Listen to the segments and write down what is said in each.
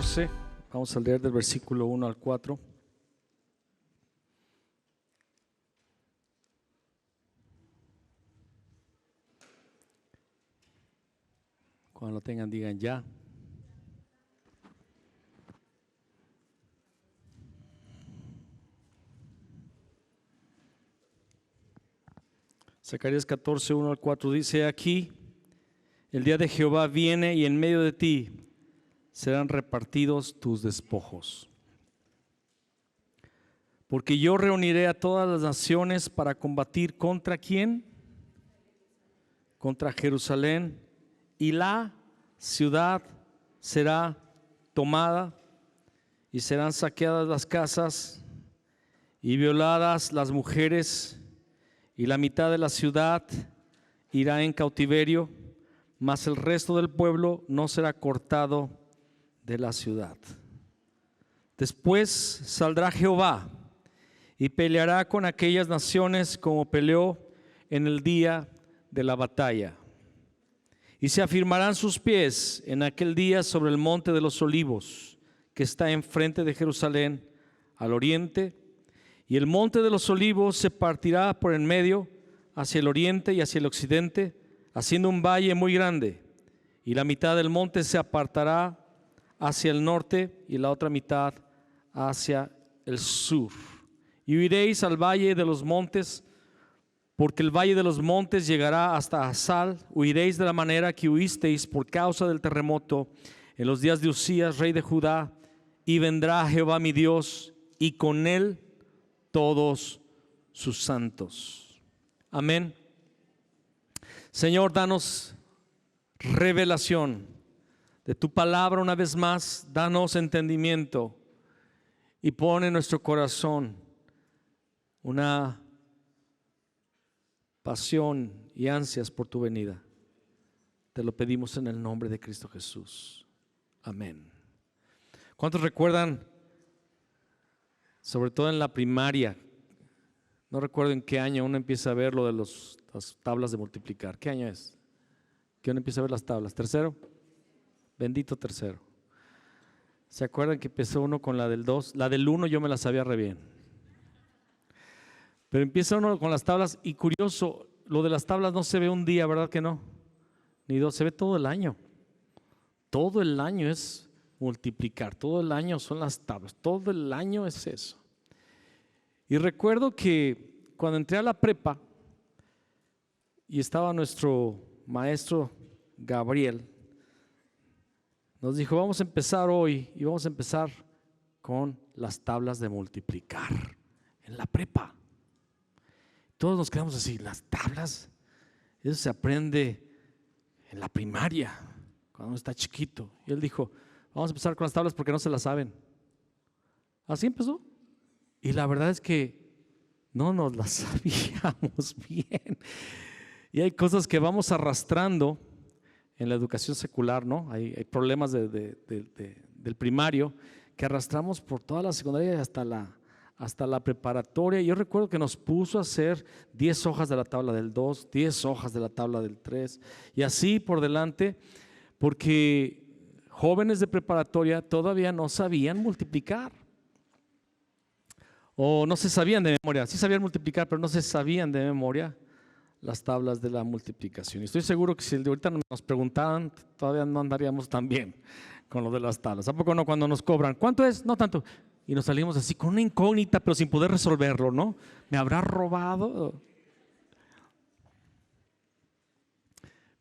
14, vamos a leer del versículo 1 al 4. Cuando lo tengan, digan ya. Zacarías 14, 1 al 4 dice: aquí el día de Jehová viene y en medio de ti serán repartidos tus despojos. Porque yo reuniré a todas las naciones para combatir contra ¿quién? Contra Jerusalén, y la ciudad será tomada y serán saqueadas las casas y violadas las mujeres, y la mitad de la ciudad irá en cautiverio, mas el resto del pueblo no será cortado de la ciudad. Después saldrá Jehová y peleará con aquellas naciones como peleó en el día de la batalla. Y se afirmarán sus pies en aquel día sobre el monte de los olivos, que está enfrente de Jerusalén al oriente. Y el monte de los olivos se partirá por en medio hacia el oriente y hacia el occidente, haciendo un valle muy grande. Y la mitad del monte se apartará hacia el norte y la otra mitad hacia el sur. Y huiréis al valle de los montes, porque el valle de los montes llegará hasta Asal. Huiréis de la manera que huisteis por causa del terremoto en los días de Usías, rey de Judá. Y vendrá Jehová mi Dios, y con él todos sus santos. Amén. Señor, danos revelación de tu palabra una vez más. Danos entendimiento y pon en nuestro corazón una pasión y ansias por tu venida. Te lo pedimos en el nombre de Cristo Jesús. Amén. ¿Cuántos recuerdan, sobre todo en la primaria, no recuerdo en qué año uno empieza a ver lo de las tablas de multiplicar? ¿Qué año es? ¿Que uno empieza a ver las tablas? ¿Tercero? Bendito tercero. ¿Se acuerdan que empezó uno con la del 2? La del 1 yo me la sabía re bien. Pero empieza uno con las tablas y curioso, lo de las tablas no se ve un día, ¿verdad que no? Ni dos, se ve todo el año. Todo el año es multiplicar, todo el año son las tablas, todo el año es eso. Y recuerdo que cuando entré a la prepa y estaba nuestro maestro Gabriel, nos dijo: vamos a empezar hoy y vamos a empezar con las tablas de multiplicar en la prepa. Todos nos quedamos así, las tablas, eso se aprende en la primaria, cuando uno está chiquito. Y él dijo: vamos a empezar con las tablas porque no se las saben. Así empezó. Y la verdad es que no nos las sabíamos bien. Y hay cosas que vamos arrastrando en la educación secular, ¿no? Hay problemas del primario que arrastramos por toda la secundaria hasta la preparatoria. Yo recuerdo que nos puso a hacer 10 hojas de la tabla del 2, 10 hojas de la tabla del 3 y así por delante, porque jóvenes de preparatoria todavía no sabían multiplicar o no se sabían de memoria. Sí sabían multiplicar, pero no se sabían de memoria las tablas de la multiplicación. Y estoy seguro que si ahorita nos preguntaran, todavía no andaríamos tan bien con lo de las tablas. ¿A poco no? Cuando nos cobran, ¿cuánto es? No tanto. Y nos salimos así con una incógnita, pero sin poder resolverlo, ¿no? ¿Me habrá robado?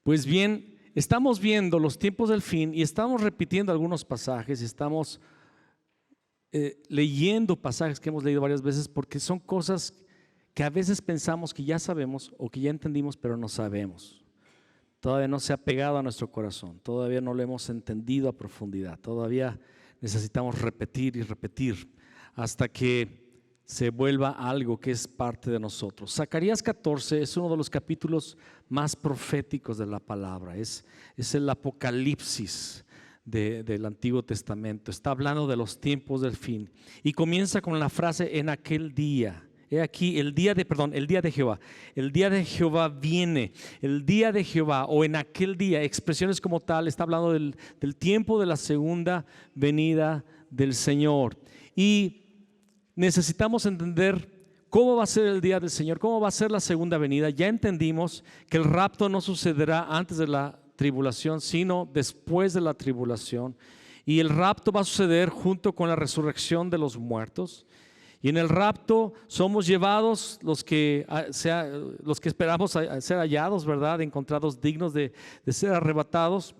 Pues bien, estamos viendo los tiempos del fin y estamos repitiendo algunos pasajes, estamos leyendo pasajes que hemos leído varias veces, porque son cosas que a veces pensamos que ya sabemos o que ya entendimos, pero no sabemos. Todavía no se ha pegado a nuestro corazón, todavía no lo hemos entendido a profundidad, todavía necesitamos repetir y repetir hasta que se vuelva algo que es parte de nosotros. Zacarías 14 es uno de los capítulos más proféticos de la palabra, es el apocalipsis del Antiguo Testamento. Está hablando de los tiempos del fin y comienza con la frase en aquel día. He aquí el día de Jehová. El día de Jehová viene. El día de Jehová, o en aquel día, expresiones como tal, está hablando del tiempo de la segunda venida del Señor. Y necesitamos entender cómo va a ser el día del Señor, cómo va a ser la segunda venida. Ya entendimos que el rapto no sucederá antes de la tribulación, sino después de la tribulación. Y el rapto va a suceder junto con la resurrección de los muertos. Y en el rapto somos llevados los que esperamos ser hallados, ¿verdad? Encontrados dignos de ser arrebatados.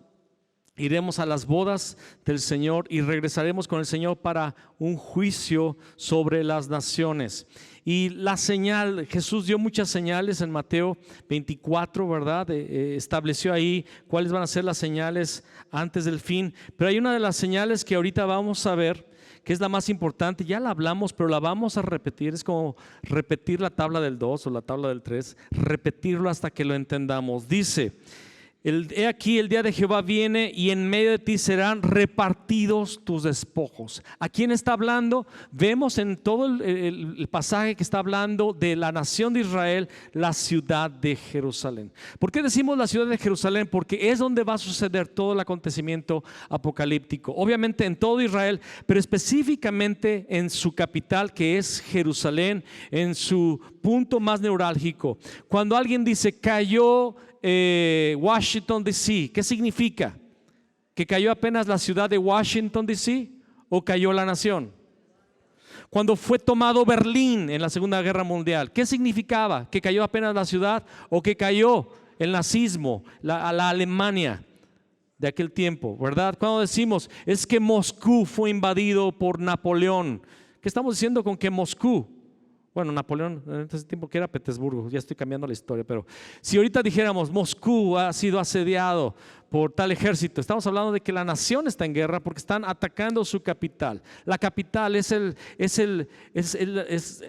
Iremos a las bodas del Señor y regresaremos con el Señor para un juicio sobre las naciones. Y la señal, Jesús dio muchas señales en Mateo 24, ¿verdad? Estableció ahí cuáles van a ser las señales antes del fin. Pero hay una de las señales que ahorita vamos a ver, que es la más importante. Ya la hablamos, pero la vamos a repetir. Es como repetir la tabla del 2 o la tabla del 3, repetirlo hasta que lo entendamos. Dice: he aquí el día de Jehová viene y en medio de ti serán repartidos tus despojos. ¿A quién está hablando? Vemos en todo el pasaje que está hablando de la nación de Israel, la ciudad de Jerusalén. ¿Por qué decimos la ciudad de Jerusalén? Porque es donde va a suceder todo el acontecimiento apocalíptico. Obviamente en todo Israel, pero específicamente en su capital, que es Jerusalén, en su punto más neurálgico. Cuando alguien dice cayó Washington DC, ¿qué significa? ¿Que cayó apenas la ciudad de Washington DC o cayó la nación? Cuando fue tomado Berlín en la Segunda Guerra Mundial, ¿qué significaba? ¿Que cayó apenas la ciudad o que cayó el nazismo, la Alemania de aquel tiempo, ¿verdad? Cuando decimos es que Moscú fue invadido por Napoleón, ¿qué estamos diciendo con que Moscú? Bueno, Napoleón en ese tiempo que era Petersburgo, ya estoy cambiando la historia, pero si ahorita dijéramos Moscú ha sido asediado por tal ejército, estamos hablando de que la nación está en guerra porque están atacando su capital. La capital es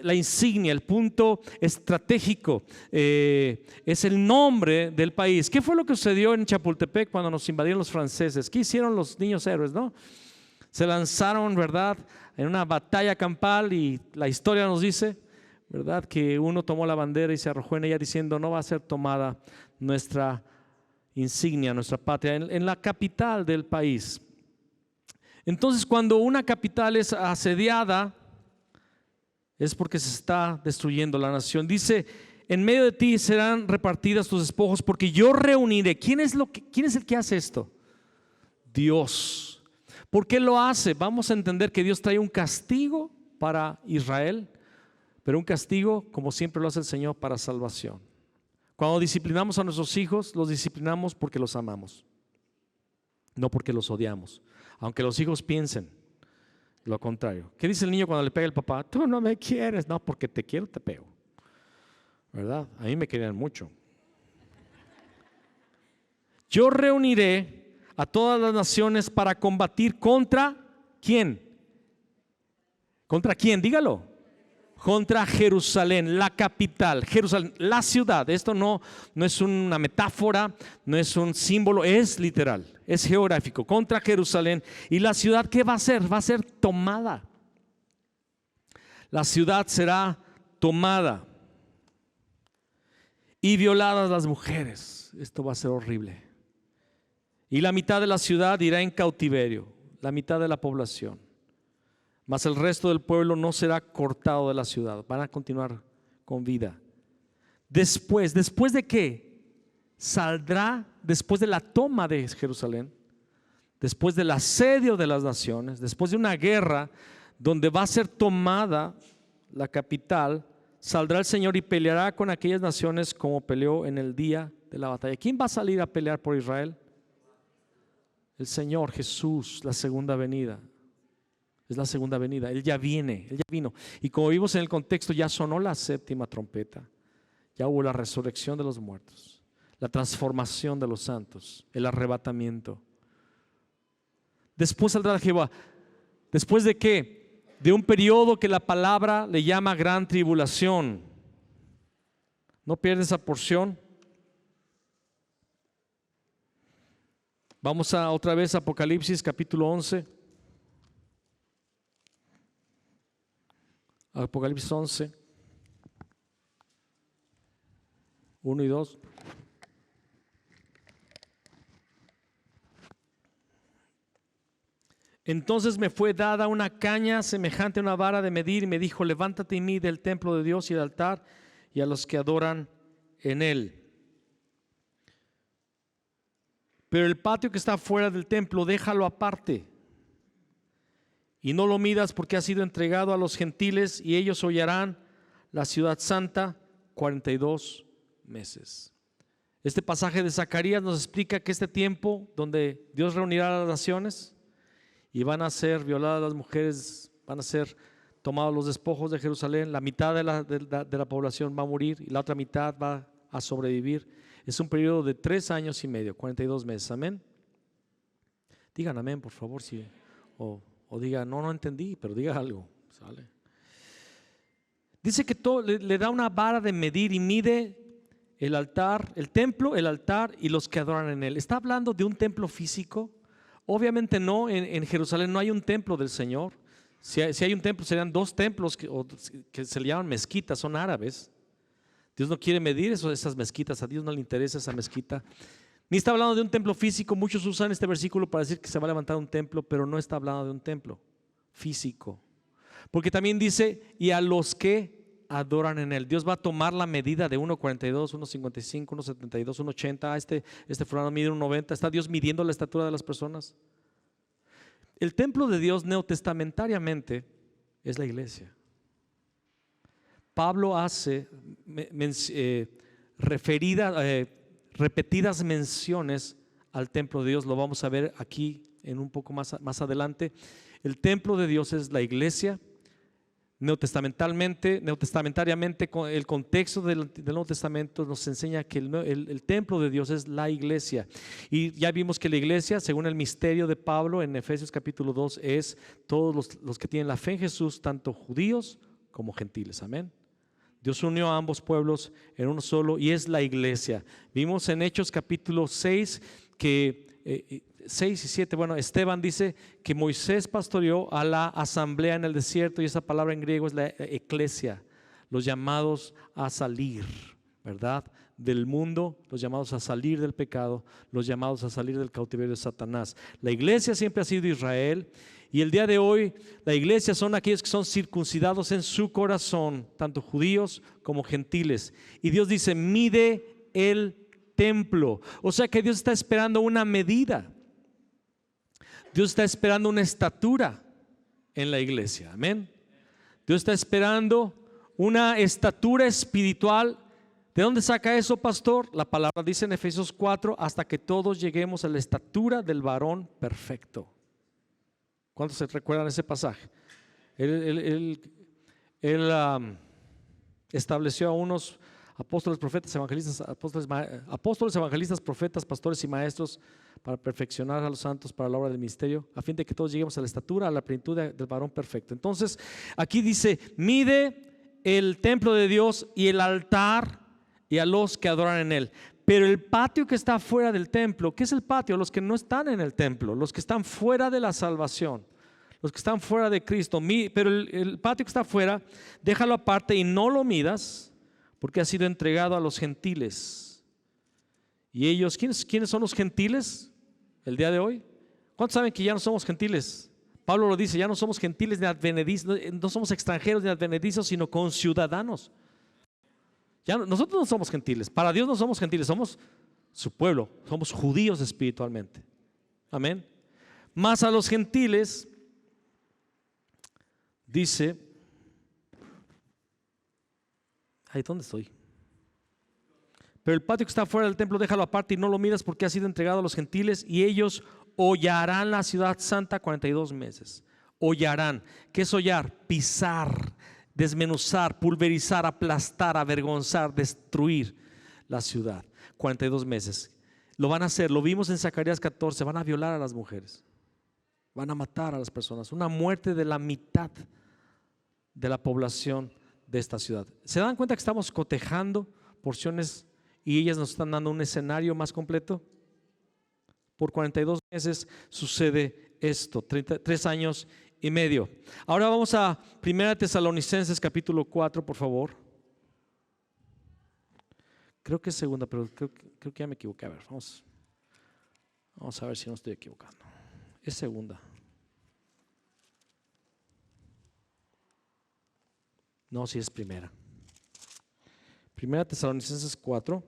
la insignia, el punto estratégico, es el nombre del país. ¿Qué fue lo que sucedió en Chapultepec cuando nos invadieron los franceses? ¿Qué hicieron los niños héroes, no? Se lanzaron, ¿verdad?, en una batalla campal, y la historia nos dice, ¿verdad?, que uno tomó la bandera y se arrojó en ella diciendo: no va a ser tomada nuestra insignia, nuestra patria, en la capital del país. Entonces, cuando una capital es asediada, es porque se está destruyendo la nación. Dice: en medio de ti serán repartidas tus despojos, porque yo reuniré. ¿Quién es el que hace esto? Dios. ¿Por qué lo hace? Vamos a entender que Dios trae un castigo para Israel, pero un castigo, como siempre lo hace el Señor, para salvación. Cuando disciplinamos a nuestros hijos, los disciplinamos porque los amamos, no porque los odiamos, aunque los hijos piensen lo contrario. ¿Qué dice el niño cuando le pega el papá? Tú no me quieres. No, porque te quiero, te pego, ¿verdad? A mí me querían mucho. Yo reuniré a todas las naciones para combatir contra ¿quién? ¿Contra quién? Dígalo. Contra Jerusalén, la capital, Jerusalén, la ciudad. Esto no es una metáfora, no es un símbolo, es literal, es geográfico. Contra Jerusalén. Y la ciudad, ¿qué va a ser? Va a ser tomada. La ciudad será tomada y violadas las mujeres. Esto va a ser horrible. Y la mitad de la ciudad irá en cautiverio, la mitad de la población. Mas el resto del pueblo no será cortado de la ciudad, van a continuar con vida. ¿Después de qué? Saldrá después de la toma de Jerusalén, después del asedio de las naciones, después de una guerra donde va a ser tomada la capital, saldrá el Señor y peleará con aquellas naciones como peleó en el día de la batalla. ¿Quién va a salir a pelear por Israel? El Señor Jesús, la segunda venida. Es la segunda venida, Él ya viene, Él ya vino. Y como vimos en el contexto, ya sonó la séptima trompeta. Ya hubo la resurrección de los muertos, la transformación de los santos, el arrebatamiento. Después saldrá Jehová. ¿Después de qué? De un periodo que la palabra le llama gran tribulación. ¿No pierdes esa porción? Vamos a otra vez a Apocalipsis capítulo 11. Apocalipsis 11. 1 y 2. Entonces me fue dada una caña semejante a una vara de medir y me dijo: levántate y mide el templo de Dios y el altar y a los que adoran en él. Pero el patio que está fuera del templo, déjalo aparte y no lo midas, porque ha sido entregado a los gentiles y ellos hollarán la ciudad santa 42 meses. Este pasaje de Zacarías nos explica que este tiempo donde Dios reunirá a las naciones y van a ser violadas las mujeres, van a ser tomados los despojos de Jerusalén, la mitad de la población va a morir y la otra mitad va a sobrevivir. Es un periodo de 3 años y medio, 42 meses, amén. Digan amén, por favor, si, o diga, no entendí, pero diga algo, ¿sale? Dice que todo, le da una vara de medir y mide el altar, el templo, el altar y los que adoran en él. ¿Está hablando de un templo físico? Obviamente no, en Jerusalén no hay un templo del Señor. Si hay un templo, serían 2 templos que se le llaman mezquitas, son árabes. Dios no quiere medir esas mezquitas, a Dios no le interesa esa mezquita. Ni está hablando de un templo físico. Muchos usan este versículo para decir que se va a levantar un templo, pero no está hablando de un templo físico. Porque también dice, y a los que adoran en él. Dios va a tomar la medida de 1.42, 1.55, 1.72, 1.80. Este fulano mide 1.90. ¿Está Dios midiendo la estatura de las personas? El templo de Dios neotestamentariamente es la iglesia. Pablo hace repetidas menciones al templo de Dios. Lo vamos a ver aquí en un poco más adelante. El templo de Dios es la iglesia. Neotestamentariamente, el contexto del Nuevo Testamento nos enseña que el templo de Dios es la iglesia. Y ya vimos que la iglesia, según el misterio de Pablo en Efesios capítulo 2, es todos los que tienen la fe en Jesús, tanto judíos como gentiles. Amén. Dios unió a ambos pueblos en uno solo y es la iglesia. Vimos en Hechos capítulo 6 que 6 y 7, bueno, Esteban dice que Moisés pastoreó a la asamblea en el desierto, y esa palabra en griego es la eclesia, los llamados a salir, ¿verdad? Del mundo, los llamados a salir del pecado, los llamados a salir del cautiverio de Satanás. La iglesia siempre ha sido Israel, y el día de hoy la iglesia son aquellos que son circuncidados en su corazón, tanto judíos como gentiles. Y Dios dice: mide el templo. O sea que Dios está esperando una medida. Dios está esperando una estatura en la iglesia. Amén. Dios está esperando una estatura espiritual. ¿De dónde saca eso, pastor? La palabra dice en Efesios 4: hasta que todos lleguemos a la estatura del varón perfecto. ¿Cuántos se recuerdan ese pasaje? Él estableció a unos apóstoles, profetas, evangelistas, apóstoles, evangelistas, profetas, pastores y maestros para perfeccionar a los santos para la obra del ministerio, a fin de que todos lleguemos a la estatura, a la plenitud del varón perfecto. Entonces, aquí dice: mide el templo de Dios y el altar y a los que adoran en él. Pero el patio que está fuera del templo, ¿qué es el patio? Los que no están en el templo, los que están fuera de la salvación, los que están fuera de Cristo. Pero el patio que está fuera, déjalo aparte y no lo midas, porque ha sido entregado a los gentiles. Y ellos, ¿quiénes son los gentiles el día de hoy? ¿Cuántos saben que ya no somos gentiles? Pablo lo dice: ya no somos gentiles ni advenedizos, no somos extranjeros ni advenedizos, sino conciudadanos. Nosotros no somos gentiles, para Dios no somos gentiles, somos su pueblo, somos judíos espiritualmente. Amén. Más a los gentiles dice, ¿dónde estoy? Pero el patio que está fuera del templo, déjalo aparte y no lo midas, porque ha sido entregado a los gentiles y ellos hollarán la ciudad santa 42 meses. Hollarán. ¿Qué es hollar? Pisar, desmenuzar, pulverizar, aplastar, avergonzar, destruir la ciudad. 42 meses. Lo van a hacer, lo vimos en Zacarías 14, van a violar a las mujeres, van a matar a las personas, una muerte de la mitad de la población de esta ciudad. ¿Se dan cuenta que estamos cotejando porciones y ellas nos están dando un escenario más completo? Por 42 meses sucede esto, 3 años y medio. Ahora vamos a 1 Tesalonicenses capítulo 4, por favor. Creo que es segunda, pero creo que ya me equivoqué. A ver, vamos a ver si no estoy equivocando. Es segunda. No, sí es primera. Primera Tesalonicenses 4.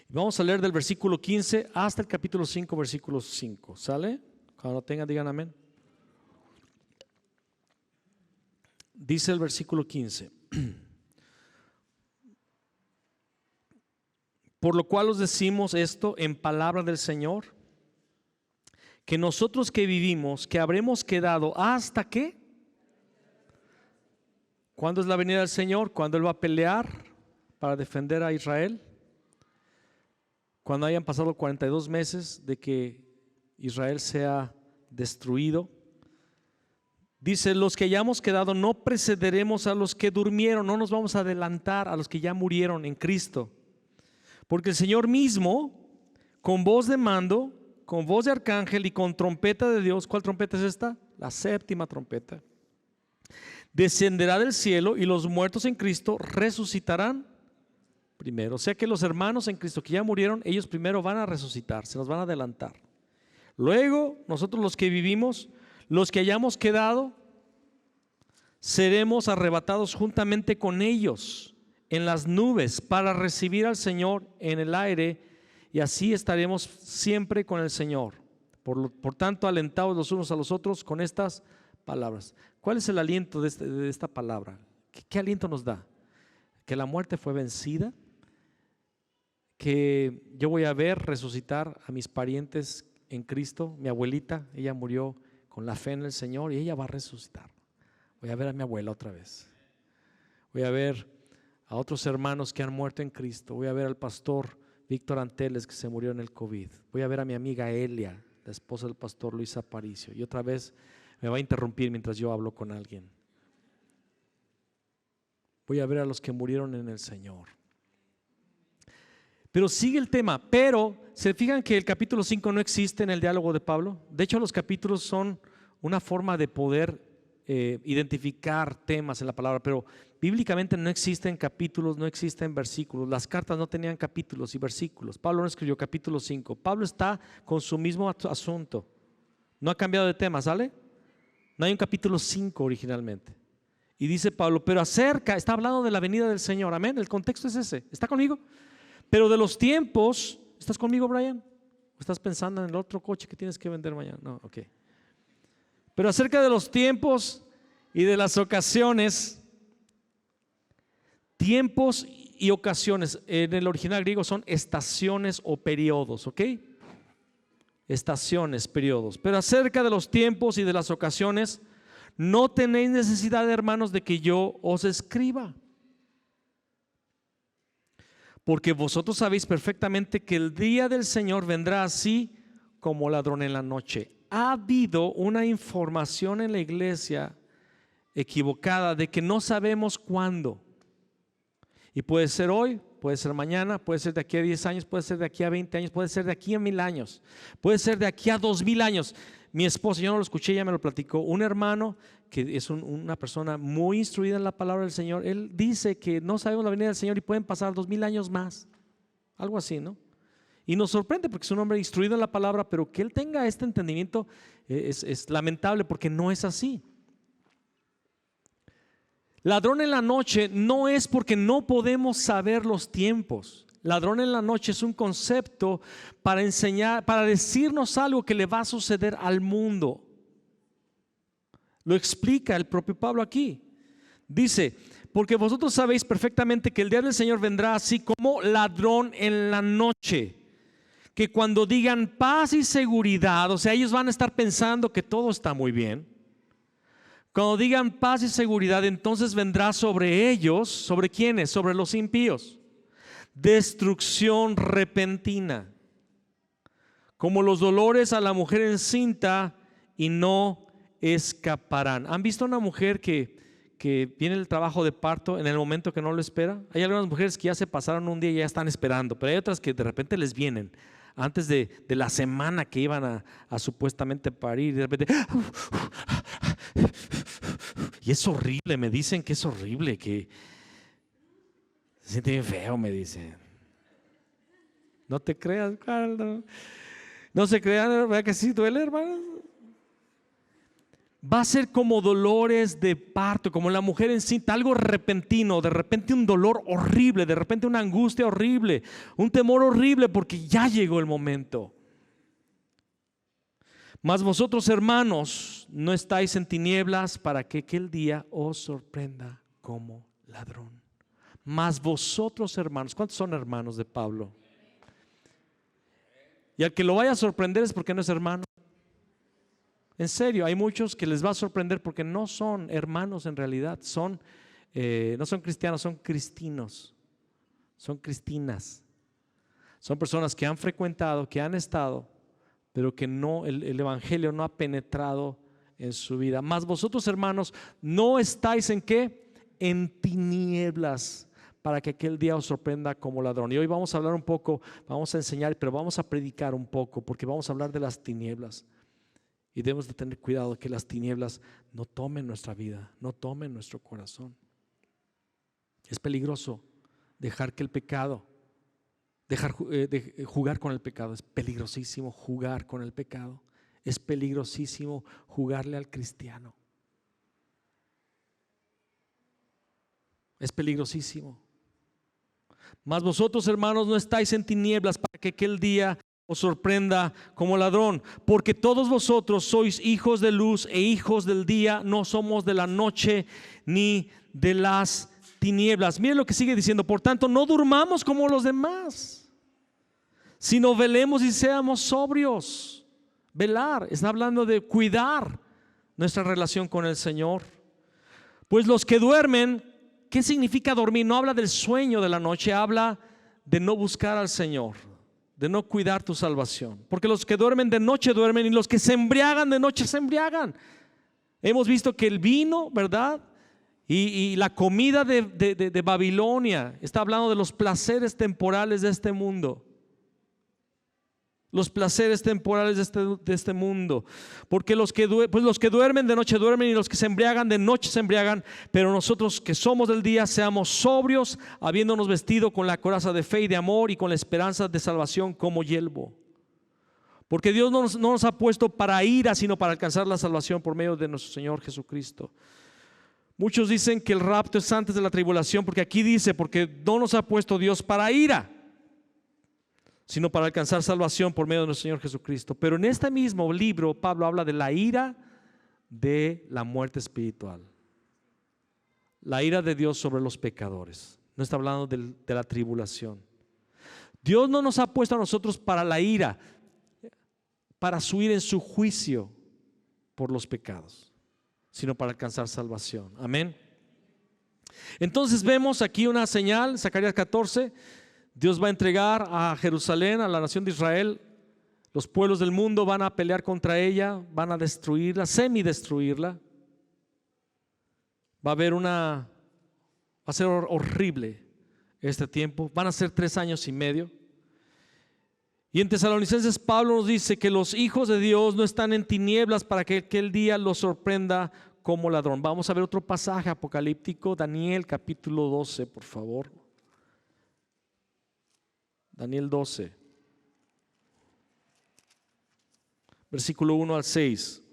Vamos a leer del versículo 15 hasta el capítulo 5, versículo 5. ¿Sale? Cuando lo tengan, digan amén. Dice el versículo 15. Por lo cual os decimos esto en palabra del Señor, que nosotros que vivimos, que habremos quedado hasta que, ¿cuándo es la venida del Señor? ¿Cuándo Él va a pelear para defender a Israel? Cuando hayan pasado 42 meses de que Israel sea destruido. Dice, los que hayamos quedado no precederemos a los que durmieron, no nos vamos a adelantar a los que ya murieron en Cristo. Porque el Señor mismo, con voz de mando, con voz de arcángel y con trompeta de Dios, ¿cuál trompeta es esta? La séptima trompeta. Descenderá del cielo y los muertos en Cristo resucitarán primero. O sea que los hermanos en Cristo que ya murieron, ellos primero van a resucitar, se nos van a adelantar. Luego, nosotros los que vivimos, los que hayamos quedado, seremos arrebatados juntamente con ellos en las nubes para recibir al Señor en el aire, y así estaremos siempre con el Señor. Por tanto, alentados los unos a los otros con estas palabras. ¿Cuál es el aliento de esta palabra? ¿Qué aliento nos da? Que la muerte fue vencida, que yo voy a ver resucitar a mis parientes en Cristo. Mi abuelita, ella murió con la fe en el Señor y ella va a resucitar. Voy a ver a mi abuela otra vez. Voy a ver a otros hermanos que han muerto en Cristo. Voy a ver al pastor Víctor Anteles, que se murió en el COVID. Voy a ver a mi amiga Elia, la esposa del pastor Luis Aparicio. Y otra vez me va a interrumpir mientras yo hablo con alguien. Voy a ver a los que murieron en el Señor. Pero sigue el tema. Pero se fijan que el capítulo 5 no existe en el diálogo de Pablo. De hecho, los capítulos son una forma de poder identificar temas en la palabra, pero bíblicamente no existen capítulos, no existen versículos. Las cartas no tenían capítulos y versículos. Pablo no escribió capítulo 5. Pablo está con su mismo asunto. No ha cambiado de tema, ¿sale? No hay un capítulo 5 originalmente. Y dice Pablo, pero está hablando de la venida del Señor. Amén, el contexto es ese. ¿Está conmigo? Pero de los tiempos, ¿estás conmigo, Brian? ¿O estás pensando en el otro coche que tienes que vender mañana? No, ok. Pero acerca de los tiempos y de las ocasiones, tiempos y ocasiones, en el original griego son estaciones o periodos, ¿ok? Estaciones, periodos. Pero acerca de los tiempos y de las ocasiones, no tenéis necesidad, hermanos, de que yo os escriba. Porque vosotros sabéis perfectamente que el día del Señor vendrá así como ladrón en la noche. Ha habido una información en la iglesia equivocada de que no sabemos cuándo. Y puede ser hoy, puede ser mañana, puede ser de aquí a 10 años, puede ser de aquí a 20 años, puede ser de aquí a 1000 años, puede ser de aquí a 2000 años. Mi esposa, yo no lo escuché, ella me lo platicó, un hermano que es una persona muy instruida en la palabra del Señor, él dice que no sabemos la venida del Señor y pueden pasar 2000 años más, algo así, ¿no? Y nos sorprende porque es un hombre instruido en la palabra, pero que él tenga este entendimiento es lamentable porque no es así. Ladrón en la noche no es porque no podemos saber los tiempos. Ladrón en la noche es un concepto para enseñar, para decirnos algo que le va a suceder al mundo. Lo explica el propio Pablo aquí. Dice, porque vosotros sabéis perfectamente que el día del Señor vendrá así como ladrón en la noche. Que cuando digan paz y seguridad, o sea, ellos van a estar pensando que todo está muy bien. Cuando digan paz y seguridad, entonces vendrá sobre ellos, ¿sobre quiénes? Sobre los impíos. Destrucción repentina, como los dolores a la mujer encinta, y no escaparán. ¿Han visto una mujer que viene el trabajo de parto en el momento que no lo espera? Hay algunas mujeres que ya se pasaron un día y ya están esperando, pero hay otras que de repente les vienen antes de la semana que iban a supuestamente parir, y de repente y es horrible, me dicen que es horrible, que Se siente bien feo, me dice. No te creas, Carlos. No se crean, ¿verdad que sí duele, hermanos? Va a ser como dolores de parto, como la mujer encinta, algo repentino, de repente un dolor horrible, de repente una angustia horrible, un temor horrible porque ya llegó el momento. Mas vosotros, hermanos, no estáis en tinieblas para que aquel día os sorprenda como ladrón. Mas vosotros, hermanos, ¿cuántos son hermanos de Pablo? Y al que lo vaya a sorprender es porque no es hermano. En serio, hay muchos que les va a sorprender porque no son hermanos en realidad, no son cristianos, son cristinos, son cristinas. Son personas que han frecuentado, que han estado, pero que no, el evangelio no ha penetrado en su vida. Mas vosotros, hermanos, no estáis ¿en qué? En tinieblas, para que aquel día os sorprenda como ladrón. Y hoy vamos a hablar un poco, vamos a enseñar, pero vamos a predicar un poco, porque vamos a hablar de las tinieblas. Y debemos de tener cuidado que las tinieblas no tomen nuestra vida, no tomen nuestro corazón. Es peligroso dejar que el pecado, jugar con el pecado. Es peligrosísimo jugar con el pecado. Es peligrosísimo jugarle al cristiano. Es peligrosísimo. Mas vosotros, hermanos, no estáis en tinieblas para que aquel día os sorprenda como ladrón, porque todos vosotros sois hijos de luz e hijos del día, no somos de la noche ni de las tinieblas. Miren lo que sigue diciendo: por tanto, no durmamos como los demás, sino velemos y seamos sobrios. Velar, está hablando de cuidar nuestra relación con el Señor. Pues los que duermen, ¿qué significa dormir? No habla del sueño de la noche, habla de no buscar al Señor, de no cuidar tu salvación. Porque los que duermen de noche duermen, y los que se embriagan de noche se embriagan. Hemos visto que el vino, ¿verdad? Y la comida de Babilonia está hablando de los placeres temporales de este mundo. Los placeres temporales de este mundo. Porque los que duermen de noche duermen, y los que se embriagan de noche se embriagan. Pero nosotros que somos del día, seamos sobrios, habiéndonos vestido con la coraza de fe y de amor, y con la esperanza de salvación como yelmo. Porque Dios no nos ha puesto para ira, sino para alcanzar la salvación por medio de nuestro Señor Jesucristo. Muchos dicen que el rapto es antes de la tribulación, porque aquí dice: porque no nos ha puesto Dios para ira, sino para alcanzar salvación por medio de nuestro Señor Jesucristo. Pero en este mismo libro Pablo habla de la ira de la muerte espiritual, la ira de Dios sobre los pecadores. No está hablando de la tribulación. Dios no nos ha puesto a nosotros para la ira, para subir en su juicio por los pecados, sino para alcanzar salvación. Amén. Entonces vemos aquí una señal, Zacarías 14. Dios va a entregar a Jerusalén, a la nación de Israel. Los pueblos del mundo van a pelear contra ella, van a destruirla, semidestruirla. Va a ser horrible este tiempo. Van a ser 3 años y medio. Y en Tesalonicenses Pablo nos dice que los hijos de Dios no están en tinieblas para que aquel día los sorprenda como ladrón. Vamos a ver otro pasaje apocalíptico, Daniel capítulo 12, por favor. Daniel 12, versículo 1 al 6.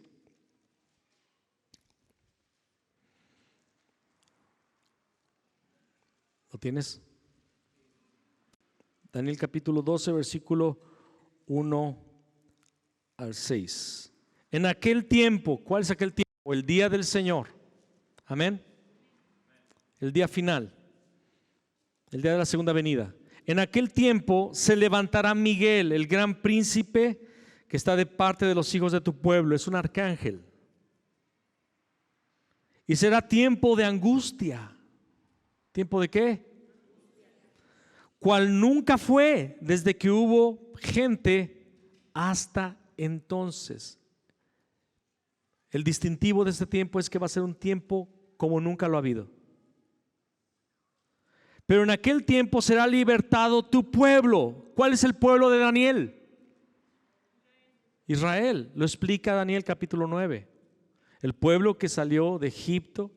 ¿Lo tienes? Daniel capítulo 12, versículo 1 al 6. En aquel tiempo, ¿cuál es aquel tiempo? El día del Señor. Amén. El día final, el día de la segunda venida. En aquel tiempo se levantará Miguel, el gran príncipe que está de parte de los hijos de tu pueblo. Es un arcángel. Y será tiempo de angustia. ¿Tiempo de qué? Cual nunca fue desde que hubo gente hasta entonces. El distintivo de este tiempo es que va a ser un tiempo como nunca lo ha habido. Pero en aquel tiempo será libertado tu pueblo. ¿Cuál es el pueblo de Daniel? Israel. Lo explica Daniel capítulo 9. El pueblo que salió de Egipto,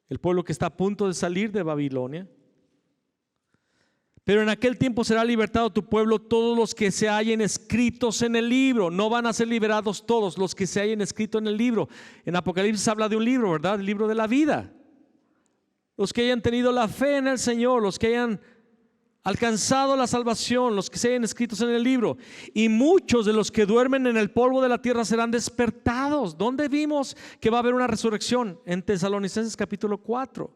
el pueblo que está a punto de salir de Babilonia. Pero en aquel tiempo será libertado tu pueblo todos los que se hallen escritos en el libro. No van a ser liberados todos los que se hallen escritos en el libro. En Apocalipsis habla de un libro, ¿verdad? El libro de la vida. Los que hayan tenido la fe en el Señor, los que hayan alcanzado la salvación, los que se hayan escritos en el libro. Y muchos de los que duermen en el polvo de la tierra serán despertados. ¿Dónde vimos que va a haber una resurrección? En Tesalonicenses capítulo 4.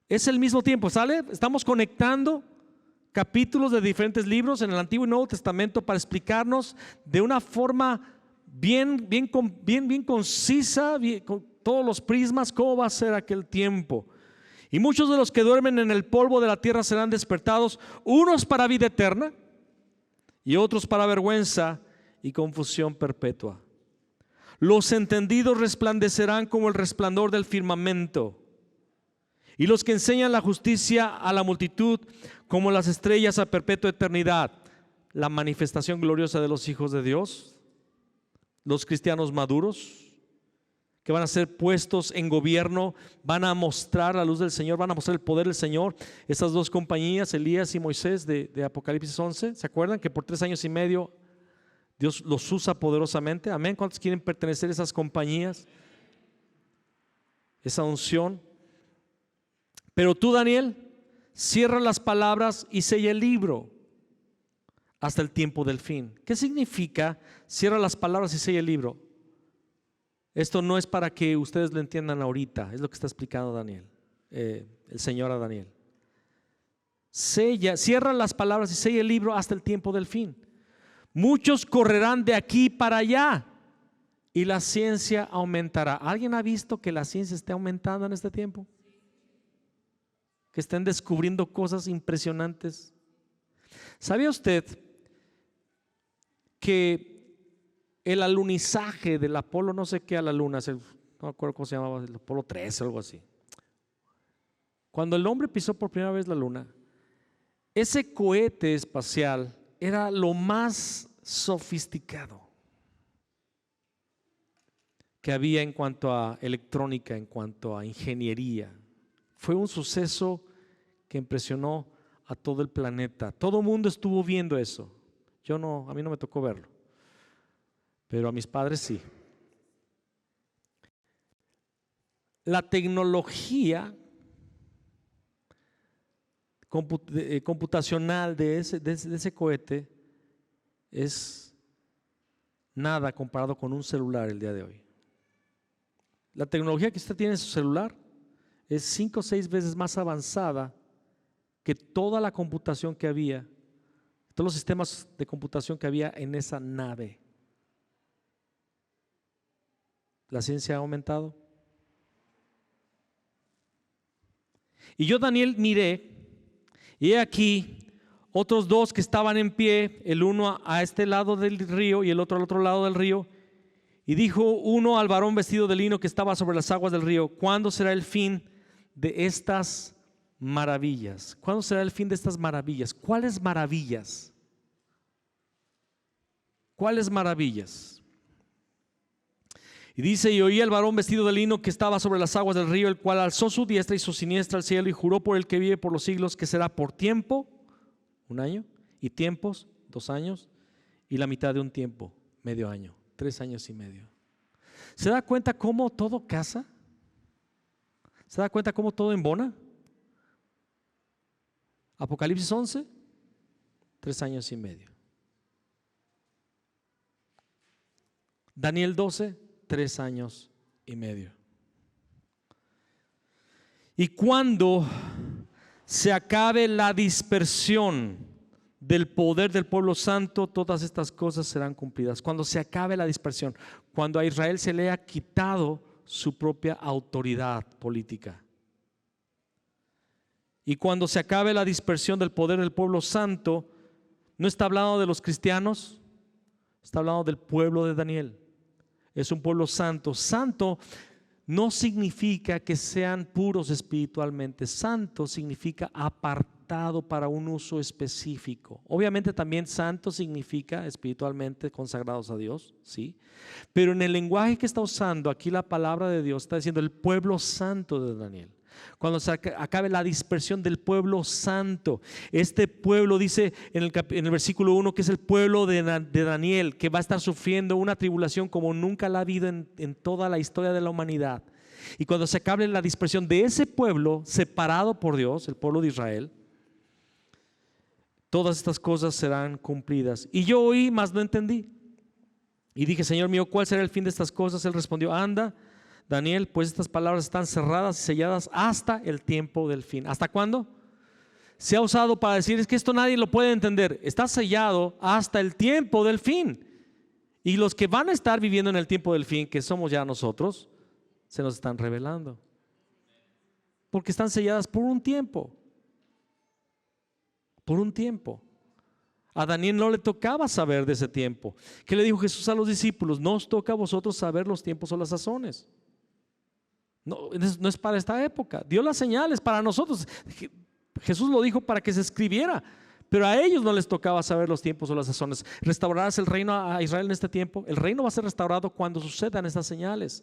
Es el mismo tiempo, ¿sale? Estamos conectando capítulos de diferentes libros en el Antiguo y Nuevo Testamento para explicarnos de una forma bien concisa, con todos los prismas, cómo va a ser aquel tiempo. Y muchos de los que duermen en el polvo de la tierra serán despertados, unos para vida eterna y otros para vergüenza y confusión perpetua. Los entendidos resplandecerán como el resplandor del firmamento, y los que enseñan la justicia a la multitud como las estrellas a perpetua eternidad. La manifestación gloriosa de los hijos de Dios, los cristianos maduros que van a ser puestos en gobierno, van a mostrar la luz del Señor, van a mostrar el poder del Señor. Esas dos compañías, Elías y Moisés de Apocalipsis 11, ¿se acuerdan que por 3 años y medio Dios los usa poderosamente? Amén. ¿Cuántos quieren pertenecer a esas compañías? Esa unción. Pero tú, Daniel, cierra las palabras y sella el libro hasta el tiempo del fin. ¿Qué significa cierra las palabras y sella el libro? Esto no es para que ustedes lo entiendan ahorita, es lo que está explicando Daniel, el Señor a Daniel. Cierra las palabras y sella el libro hasta el tiempo del fin. Muchos correrán de aquí para allá y la ciencia aumentará. ¿Alguien ha visto que la ciencia esté aumentando en este tiempo? Que estén descubriendo cosas impresionantes. ¿Sabía usted que el alunizaje del Apolo, no sé qué a la luna, no me acuerdo cómo se llamaba, el Apolo 13 o algo así, cuando el hombre pisó por primera vez la luna, ese cohete espacial era lo más sofisticado que había en cuanto a electrónica, en cuanto a ingeniería. Fue un suceso que impresionó a todo el planeta. Todo el mundo estuvo viendo eso. A mí no me tocó verlo, pero a mis padres sí. La tecnología computacional de ese cohete es nada comparado con un celular el día de hoy. La tecnología que usted tiene en su celular es 5 o 6 veces más avanzada que toda la computación que había, todos los sistemas de computación que había en esa nave. La ciencia ha aumentado. Y yo, Daniel, miré, y he aquí otros 2 que estaban en pie, el uno a este lado del río y el otro al otro lado del río. Y dijo uno al varón vestido de lino que estaba sobre las aguas del río: ¿cuándo será el fin de estas maravillas? ¿Cuándo será el fin de estas maravillas? ¿Cuáles maravillas? ¿Cuáles maravillas? Y dice: y oí al varón vestido de lino que estaba sobre las aguas del río, el cual alzó su diestra y su siniestra al cielo y juró por el que vive por los siglos que será por tiempo 1 año, y tiempos 2 años, y la mitad de un tiempo, medio año, 3 años y medio. ¿Se da cuenta cómo todo casa? ¿Se da cuenta cómo todo embona? Apocalipsis 11, 3 años y medio. Daniel 12, 3 años y medio. Y cuando se acabe la dispersión del poder del pueblo santo, todas estas cosas serán cumplidas. Cuando se acabe la dispersión, cuando a Israel se le haya quitado su propia autoridad política, y cuando se acabe la dispersión del poder del pueblo santo, no está hablando de los cristianos, está hablando del pueblo de Daniel. Es un pueblo santo. Santo no significa que sean puros espiritualmente. Santo significa apartado para un uso específico. Obviamente también santo significa espiritualmente consagrados a Dios, ¿sí? Pero en el lenguaje que está usando aquí la palabra de Dios está diciendo el pueblo santo de Daniel. Cuando se acabe la dispersión del pueblo santo. Este pueblo dice en el versículo 1 que es el pueblo de Daniel, que va a estar sufriendo una tribulación como nunca la ha habido en toda la historia de la humanidad. Y cuando se acabe la dispersión de ese pueblo separado por Dios, el pueblo de Israel, todas estas cosas serán cumplidas. Y yo oí, mas no entendí. Y dije, Señor mío, ¿cuál será el fin de estas cosas? Él respondió, anda, Daniel, pues estas palabras están cerradas y selladas hasta el tiempo del fin. ¿Hasta cuándo? Se ha usado para decir, es que esto nadie lo puede entender. Está sellado hasta el tiempo del fin. Y los que van a estar viviendo en el tiempo del fin, que somos ya nosotros, se nos están revelando. Porque están selladas por un tiempo. Por un tiempo. A Daniel no le tocaba saber de ese tiempo. ¿Qué le dijo Jesús a los discípulos? No os toca a vosotros saber los tiempos o las sazones. No es para esta época. Dio las señales para nosotros. Jesús lo dijo para que se escribiera, pero a ellos no les tocaba saber los tiempos o las sazones. ¿Restaurarás el reino a Israel en este tiempo? El reino va a ser restaurado cuando sucedan estas señales.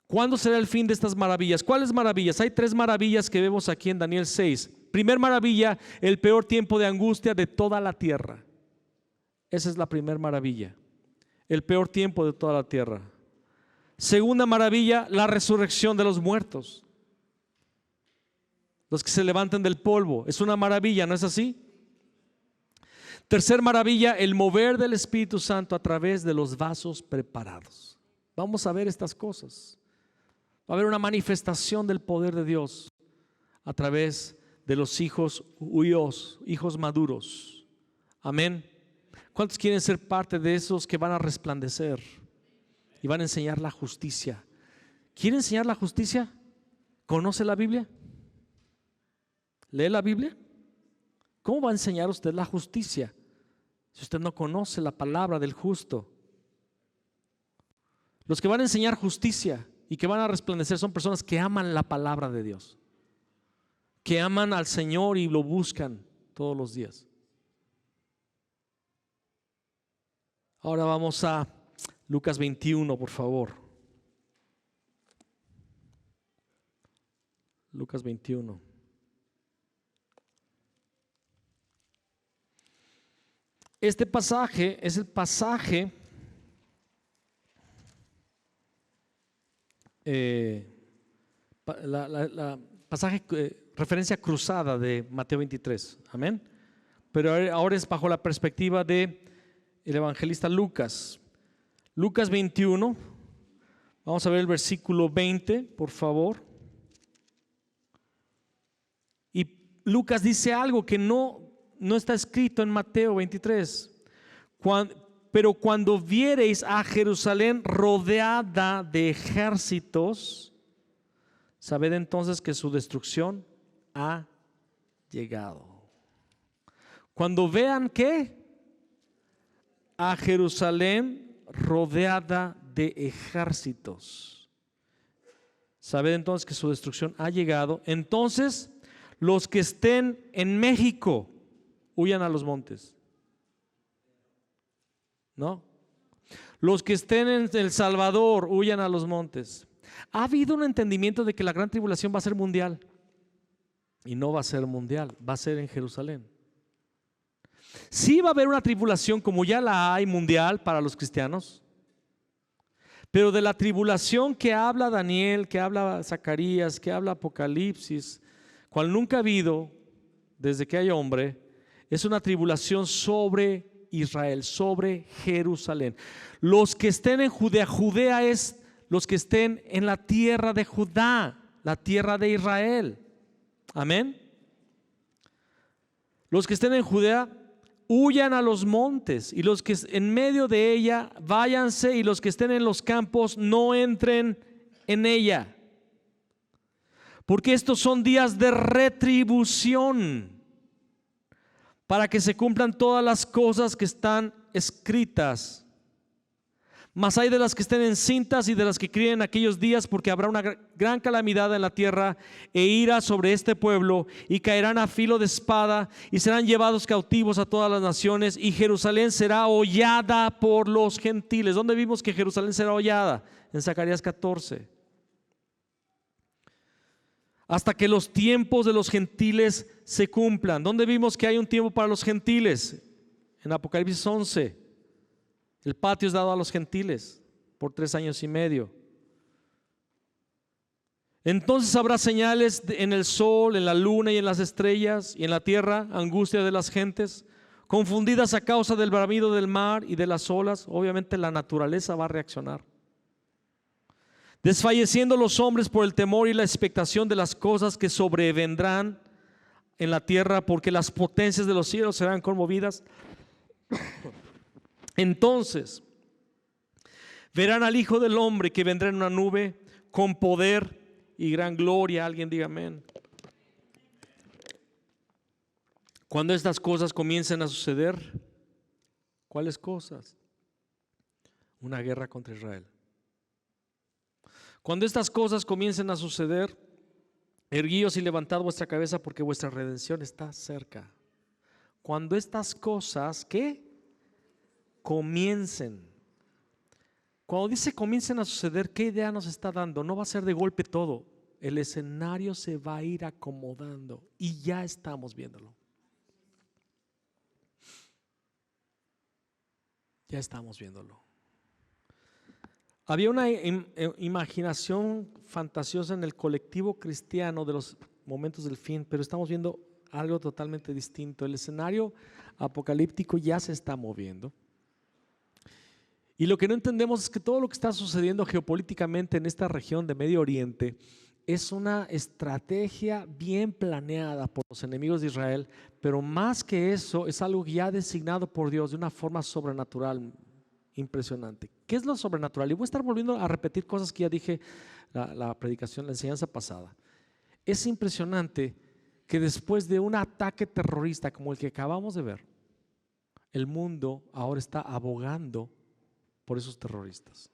¿Cuándo será el fin de estas maravillas? ¿Cuáles maravillas? Hay 3 maravillas que vemos aquí en Daniel 6. Primer maravilla, el peor tiempo de angustia de toda la tierra. Esa es la primera maravilla. El peor tiempo de toda la tierra. Segunda maravilla, la resurrección de los muertos. Los que se levanten del polvo. Es una maravilla, ¿no es así? Tercer maravilla, el mover del Espíritu Santo a través de los vasos preparados. Vamos a ver estas cosas. Va a haber una manifestación del poder de Dios a través de los hijos huíos, hijos maduros. Amén. ¿Cuántos quieren ser parte de esos que van a resplandecer y van a enseñar la justicia? ¿Quiere enseñar la justicia? ¿Conoce la Biblia? ¿Lee la Biblia? ¿Cómo va a enseñar usted la justicia si usted no conoce la palabra del justo? Los que van a enseñar justicia y que van a resplandecer son personas que aman la palabra de Dios, que aman al Señor y lo buscan todos los días. Ahora vamos a Lucas 21, por favor. Lucas 21. Este pasaje es el pasaje referencia cruzada de Mateo 23. Amén. Pero ahora es bajo la perspectiva de el evangelista Lucas. Lucas 21. Vamos a ver el versículo 20, por favor. Y Lucas dice algo que no está escrito en Mateo 23. Pero cuando viereis a Jerusalén rodeada de ejércitos, sabed entonces que su destrucción ha llegado. Cuando vean que a Jerusalén rodeada de ejércitos, sabed entonces que su destrucción ha llegado. Entonces los que estén en México huyan a los montes. ¿No? Los que estén en El Salvador huyan a los montes. Ha habido un entendimiento de que la gran tribulación va a ser mundial, y no va a ser mundial, va a ser en Jerusalén. Sí va a haber una tribulación como ya la hay mundial para los cristianos, pero de la tribulación que habla Daniel, que habla Zacarías, que habla Apocalipsis, cual nunca ha habido desde que hay hombre, es una tribulación sobre Israel, sobre Jerusalén. Los que estén en Judea, Judea es los que estén en la tierra de Judá, la tierra de Israel. Amén. Los que estén en Judea huyan a los montes, y los que en medio de ella váyanse, y los que estén en los campos no entren en ella, porque estos son días de retribución, para que se cumplan todas las cosas que están escritas. Mas hay de las que estén encintas y de las que críen en aquellos días, porque habrá una gran calamidad en la tierra e ira sobre este pueblo, y caerán a filo de espada y serán llevados cautivos a todas las naciones, y Jerusalén será hollada por los gentiles. ¿Dónde vimos que Jerusalén será hollada? En Zacarías 14. Hasta que los tiempos de los gentiles se cumplan. ¿Dónde vimos que hay un tiempo para los gentiles? En Apocalipsis 11. El patio es dado a los gentiles por 3 años y medio. Entonces habrá señales en el sol, en la luna y en las estrellas, y en la tierra angustia de las gentes, confundidas a causa del bramido del mar y de las olas. Obviamente la naturaleza va a reaccionar. Desfalleciendo los hombres por el temor y la expectación de las cosas que sobrevendrán en la tierra, porque las potencias de los cielos serán conmovidas. Entonces verán al Hijo del Hombre que vendrá en una nube con poder y gran gloria. Alguien diga amén. Cuando estas cosas comiencen a suceder, ¿cuáles cosas? Una guerra contra Israel. Cuando estas cosas comiencen a suceder, erguíos y levantad vuestra cabeza, porque vuestra redención está cerca. Cuando estas cosas, ¿qué? Comiencen. Cuando dice comiencen a suceder, ¿qué idea nos está dando? No va a ser de golpe todo. El escenario se va a ir acomodando y ya estamos viéndolo. Ya estamos viéndolo. Había una imaginación fantasiosa en el colectivo cristiano de los momentos del fin, pero estamos viendo algo totalmente distinto. El escenario apocalíptico ya se está moviendo. Y lo que no entendemos es que todo lo que está sucediendo geopolíticamente en esta región de Medio Oriente es una estrategia bien planeada por los enemigos de Israel, pero más que eso es algo ya designado por Dios de una forma sobrenatural impresionante. ¿Qué es lo sobrenatural? Y voy a estar volviendo a repetir cosas que ya dije la predicación, la enseñanza pasada. Es impresionante que después de un ataque terrorista como el que acabamos de ver, el mundo ahora está abogando por esos terroristas.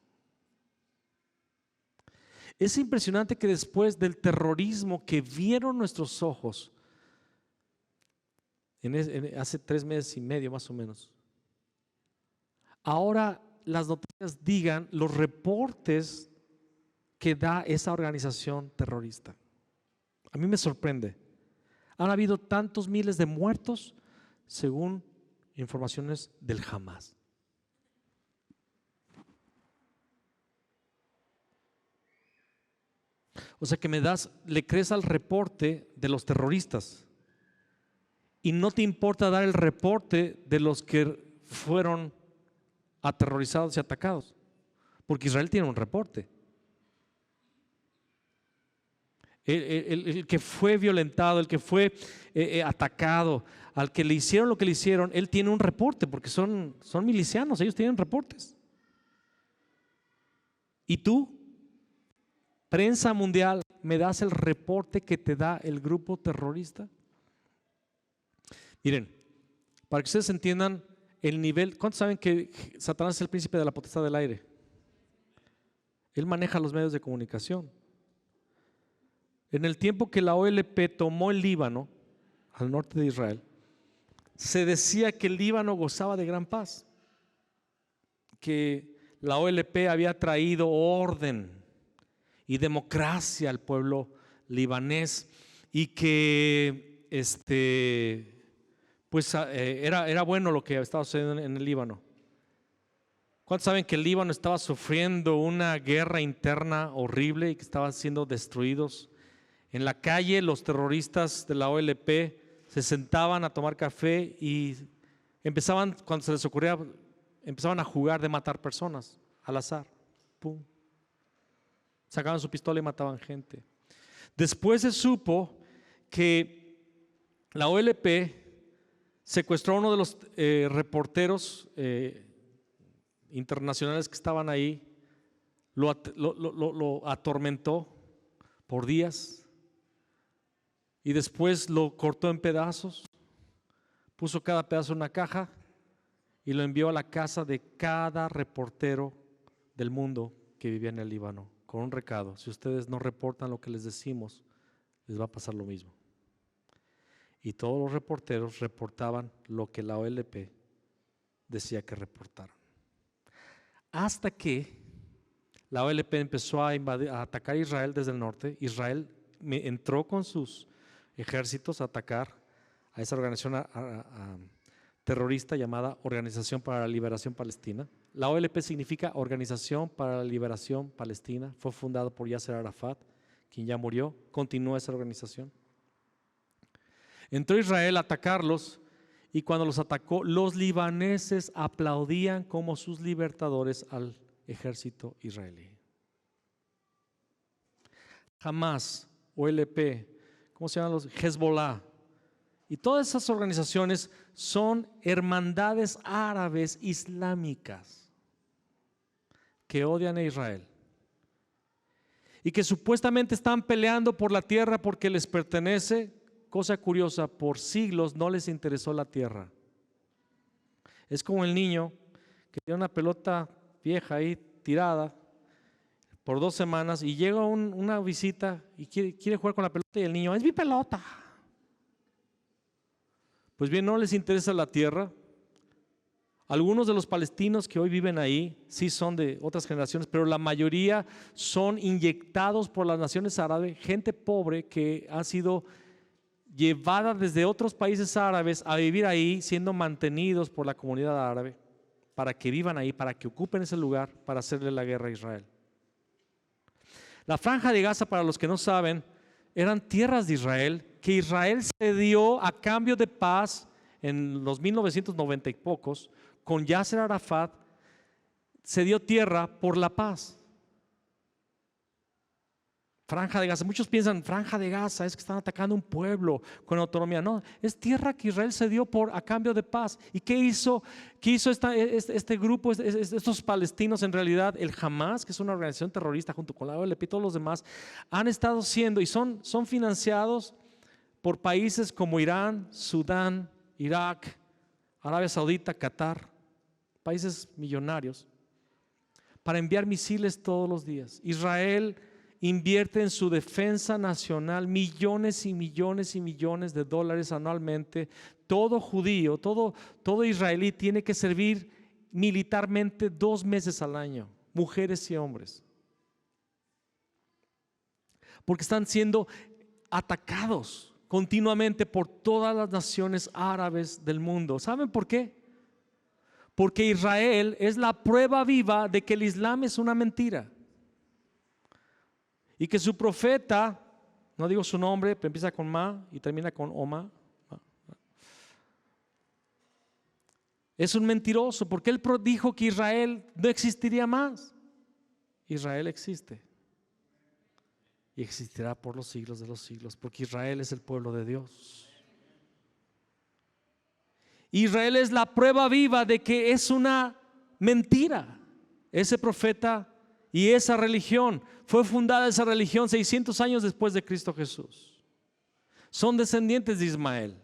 Es impresionante que después del terrorismo que vieron nuestros ojos hace 3 meses y medio más o menos, ahora las noticias digan los reportes que da esa organización terrorista. A mí me sorprende. Han habido tantos miles de muertos según informaciones del Hamas. O sea que le crees al reporte de los terroristas y no te importa dar el reporte de los que fueron aterrorizados y atacados, porque Israel tiene un reporte. El que fue violentado, el que fue atacado, al que le hicieron lo que le hicieron, él tiene un reporte, porque son milicianos, ellos tienen reportes. ¿Y tú? Prensa mundial, ¿me das el reporte que te da el grupo terrorista? Miren, para que ustedes entiendan el nivel. ¿Cuántos saben que Satanás es el príncipe de la potestad del aire? Él maneja los medios de comunicación. En el tiempo que la OLP tomó el Líbano, al norte de Israel, se decía que el Líbano gozaba de gran paz, que la OLP había traído orden y democracia al pueblo libanés, y que era bueno lo que estaba sucediendo en el Líbano. ¿Cuántos saben que el Líbano estaba sufriendo una guerra interna horrible y que estaban siendo destruidos? En la calle los terroristas de la OLP se sentaban a tomar café y empezaban, cuando se les ocurría, empezaban a jugar de matar personas al azar. Pum. Sacaban su pistola y mataban gente. Después se supo que la OLP secuestró a uno de los reporteros internacionales que estaban ahí, lo atormentó por días y después lo cortó en pedazos, puso cada pedazo en una caja y lo envió a la casa de cada reportero del mundo que vivía en el Líbano, con un recado: si ustedes no reportan lo que les decimos, les va a pasar lo mismo. Y todos los reporteros reportaban lo que la OLP decía que reportaran. Hasta que la OLP empezó a atacar a Israel desde el norte. Israel entró con sus ejércitos a atacar a esa organización terrorista llamada Organización para la Liberación Palestina. La OLP significa Organización para la Liberación Palestina. Fue fundada por Yasser Arafat, quien ya murió. Continúa esa organización. Entró Israel a atacarlos, y cuando los atacó, los libaneses aplaudían como sus libertadores al ejército israelí. Hamas, OLP, ¿cómo se llaman los? Hezbollah. Y todas esas organizaciones son hermandades árabes islámicas que odian a Israel y que supuestamente están peleando por la tierra porque les pertenece. Cosa curiosa, por siglos no les interesó la tierra. Es como el niño que tiene una pelota vieja ahí tirada por 2 semanas y llega una visita y quiere jugar con la pelota, y el niño: es mi pelota. Pues bien, no les interesa la tierra. Algunos de los palestinos que hoy viven ahí sí son de otras generaciones, pero la mayoría son inyectados por las naciones árabes, gente pobre que ha sido llevada desde otros países árabes a vivir ahí, siendo mantenidos por la comunidad árabe para que vivan ahí, para que ocupen ese lugar, para hacerle la guerra a Israel. La Franja de Gaza, para los que no saben, eran tierras de Israel que Israel cedió a cambio de paz en los 1990 y pocos. Con Yasser Arafat se dio tierra por la paz. Franja de Gaza, muchos piensan: Franja de Gaza es que están atacando un pueblo con autonomía. No, es tierra que Israel se dio a cambio de paz. ¿Y qué hizo este grupo, estos palestinos? En realidad, el Hamas, que es una organización terrorista junto con la OLP y todos los demás, han estado siendo y son financiados por países como Irán, Sudán, Irak, Arabia Saudita, Qatar, países millonarios, para enviar misiles todos los días. Israel invierte en su defensa nacional millones y millones y millones de dólares anualmente. Todo judío, todo israelí tiene que servir militarmente 2 meses al año, mujeres y hombres, porque están siendo atacados continuamente por todas las naciones árabes del mundo. ¿Saben por qué? Porque Israel es la prueba viva de que el Islam es una mentira. Y que su profeta, no digo su nombre, pero empieza con Ma y termina con Oma, es un mentiroso, porque él dijo que Israel no existiría más. Israel existe y existirá por los siglos de los siglos, porque Israel es el pueblo de Dios. Israel es la prueba viva de que es una mentira. Ese profeta y esa religión, fue fundada esa religión 600 años después de Cristo Jesús. Son descendientes de Ismael,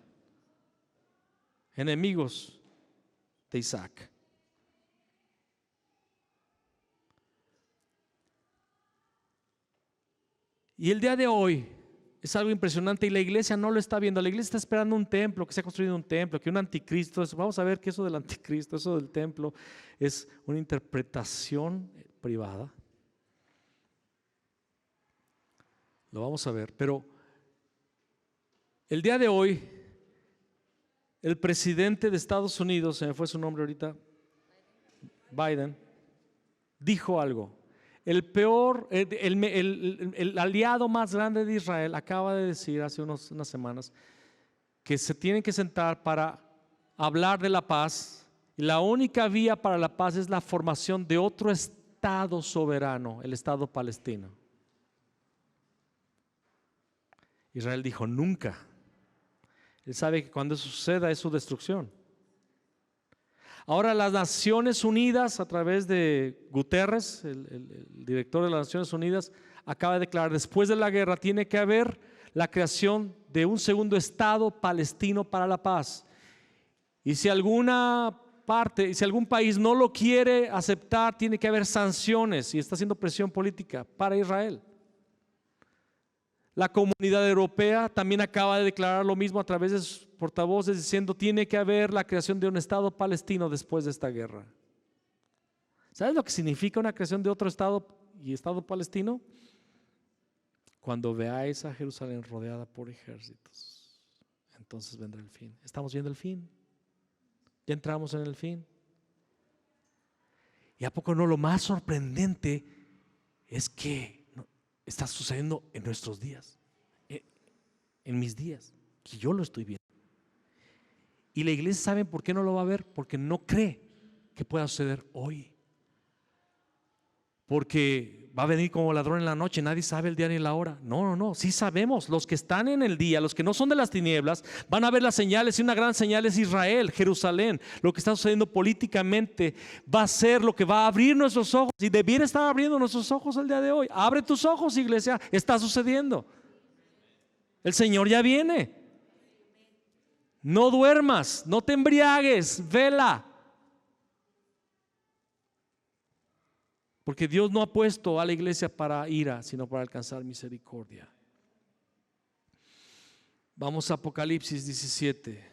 enemigos de Isaac. Y el día de hoy es algo impresionante, y la iglesia no lo está viendo. La iglesia está esperando un templo, que se ha construido un templo, que un anticristo. Vamos a ver que eso del anticristo, eso del templo, es una interpretación privada. Lo vamos a ver, pero el día de hoy el presidente de Estados Unidos, se me fue su nombre ahorita, Biden, dijo algo. El aliado más grande de Israel acaba de decir hace unas semanas que se tienen que sentar para hablar de la paz, y la única vía para la paz es la formación de otro Estado soberano, el Estado palestino. Israel dijo: nunca. Él sabe que cuando eso suceda es su destrucción. Ahora las Naciones Unidas, a través de Guterres, el director de las Naciones Unidas, acaba de declarar: después de la guerra tiene que haber la creación de un segundo Estado palestino para la paz. Y si alguna parte, y si algún país no lo quiere aceptar, tiene que haber sanciones, y está haciendo presión política para Israel. La comunidad europea también acaba de declarar lo mismo a través de sus portavoces, diciendo tiene que haber la creación de un Estado palestino después de esta guerra. ¿Sabes lo que significa una creación de otro Estado y Estado palestino? Cuando veáis a Jerusalén rodeada por ejércitos, entonces vendrá el fin. Estamos viendo el fin. Ya entramos en el fin. ¿Y a poco no lo más sorprendente es que está sucediendo en nuestros días, en mis días, que yo lo estoy viendo? Y la iglesia, ¿saben por qué no lo va a ver? Porque no cree que pueda suceder hoy. Porque va a venir como ladrón en la noche, nadie sabe el día ni la hora. No, sí sabemos, los que están en el día, los que no son de las tinieblas, van a ver las señales, y una gran señal es Israel, Jerusalén. Lo que está sucediendo políticamente va a ser lo que va a abrir nuestros ojos, y debiera estar abriendo nuestros ojos el día de hoy. Abre tus ojos, iglesia, está sucediendo. El Señor ya viene. No duermas, no te embriagues, vela. Porque Dios no ha puesto a la iglesia para ira, sino para alcanzar misericordia. Vamos a Apocalipsis 17.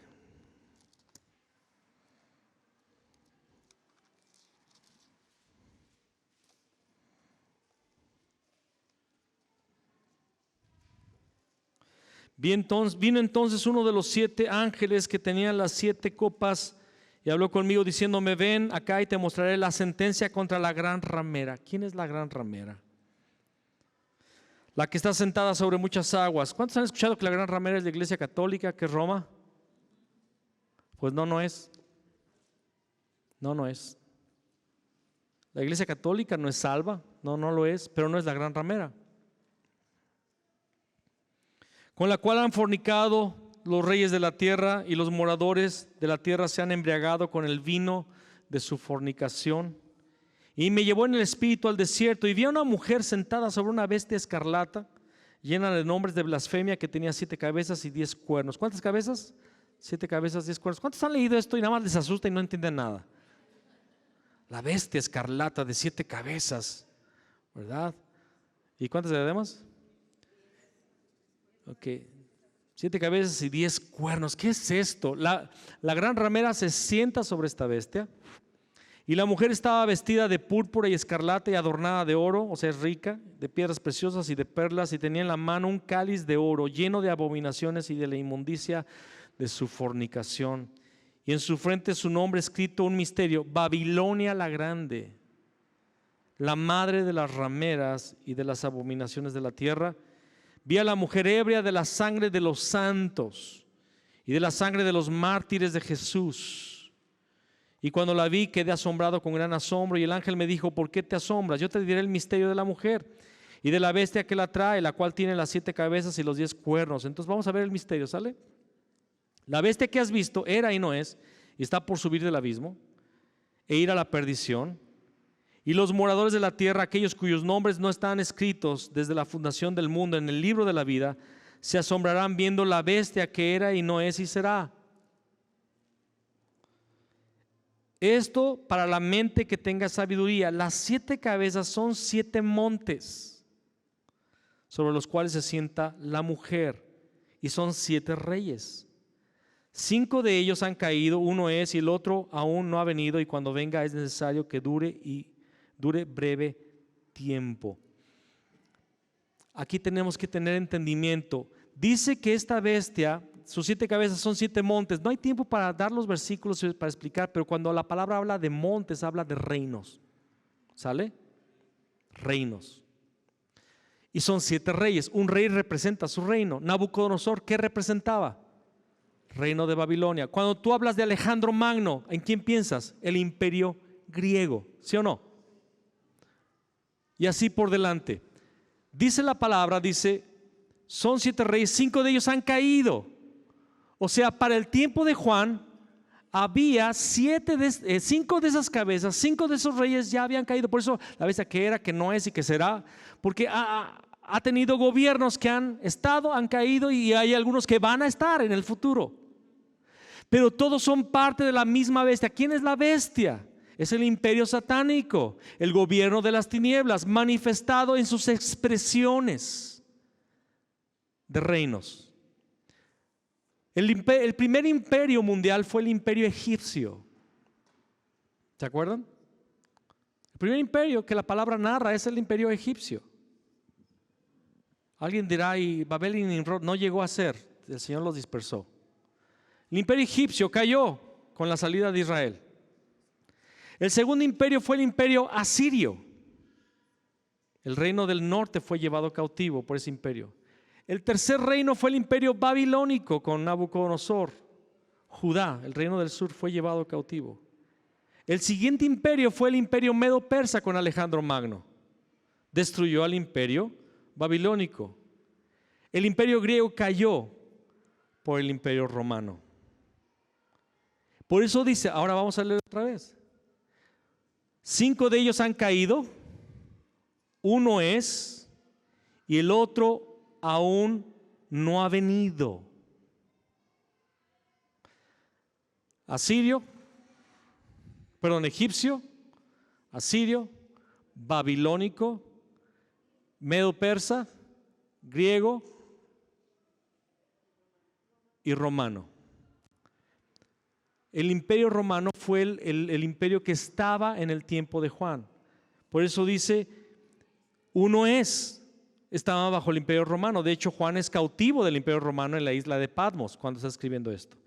Vino entonces uno de los 7 ángeles que tenían las 7 copas y habló conmigo diciéndome: ven acá y te mostraré la sentencia contra la gran ramera. ¿Quién es la gran ramera? La que está sentada sobre muchas aguas. ¿Cuántos han escuchado que la gran ramera es la iglesia católica, que es Roma? Pues no es. No es. La iglesia católica no es salva, no lo es, pero no es la gran ramera. Con la cual han fornicado los reyes de la tierra, y los moradores de la tierra se han embriagado con el vino de su fornicación. Y me llevó en el espíritu al desierto, y vi a una mujer sentada sobre una bestia escarlata, llena de nombres de blasfemia, que tenía 7 cabezas y 10 cuernos. ¿Cuántas cabezas? 7 cabezas, 10 cuernos. ¿Cuántos han leído esto y nada más les asusta y no entienden nada? La bestia escarlata de 7 cabezas, ¿verdad? ¿Y cuántas diademas? Ok, 7 cabezas y 10 cuernos. ¿Qué es esto? La gran ramera se sienta sobre esta bestia, y la mujer estaba vestida de púrpura y escarlata y adornada de oro, o sea, es rica, de piedras preciosas y de perlas, y tenía en la mano un cáliz de oro lleno de abominaciones y de la inmundicia de su fornicación. Y en su frente su nombre escrito, un misterio: Babilonia la grande, la madre de las rameras y de las abominaciones de la tierra. Vi a la mujer ebria de la sangre de los santos y de la sangre de los mártires de Jesús. Y cuando la vi, quedé asombrado con gran asombro, y el ángel me dijo: ¿por qué te asombras? Yo te diré el misterio de la mujer y de la bestia que la trae, la cual tiene las 7 cabezas y los 10 cuernos. Entonces vamos a ver el misterio, ¿sale? La bestia que has visto era y no es, y está por subir del abismo e ir a la perdición. Y los moradores de la tierra, aquellos cuyos nombres no están escritos desde la fundación del mundo en el libro de la vida, se asombrarán viendo la bestia que era y no es y será. Esto para la mente que tenga sabiduría. Las 7 cabezas son 7 montes sobre los cuales se sienta la mujer, y son 7 reyes. 5 de ellos han caído, uno es, y el otro aún no ha venido, y cuando venga es necesario que dure breve tiempo. Aquí tenemos que tener entendimiento. Dice que esta bestia, sus 7 cabezas son 7 montes. No hay tiempo para dar los versículos para explicar, pero cuando la palabra habla de montes, habla de reinos. ¿Sale? Reinos. Y son 7 reyes. Un rey representa su reino. Nabucodonosor, ¿qué representaba? Reino de Babilonia. Cuando tú hablas de Alejandro Magno, ¿en quién piensas? El imperio griego, ¿sí o no? Y así por delante. Dice la palabra, dice, son 7 reyes, 5 de ellos han caído. O sea, para el tiempo de Juan había 5 de esas cabezas, 5 de esos reyes ya habían caído. Por eso la bestia que era, que no es y que será, porque ha tenido gobiernos que han estado, han caído, y hay algunos que van a estar en el futuro. pero todos son parte de la misma bestia. ¿Quién es la bestia? Es el imperio satánico, el gobierno de las tinieblas, manifestado en sus expresiones de reinos. El primer imperio mundial fue el imperio egipcio. ¿Se acuerdan? El primer imperio que la palabra narra es el imperio egipcio. Alguien dirá, y Babel y Nimrod no llegó a ser, el Señor los dispersó. El imperio egipcio cayó con la salida de Israel. El segundo imperio fue el imperio asirio. El reino del norte fue llevado cautivo por ese imperio. El tercer reino fue el imperio babilónico con Nabucodonosor. Judá, el reino del sur, fue llevado cautivo. El siguiente imperio fue el imperio medo-persa con Alejandro Magno. Destruyó al imperio babilónico. El imperio griego cayó por el imperio romano. Por eso dice, ahora vamos a leer otra vez. 5 de ellos han caído, uno es, y el otro aún no ha venido. Egipcio, asirio, babilónico, medo-persa, griego y romano. El imperio romano fue el imperio que estaba en el tiempo de Juan. Por eso dice, estaba bajo el imperio romano. De hecho, Juan es cautivo del imperio romano en la isla de Patmos cuando está escribiendo esto.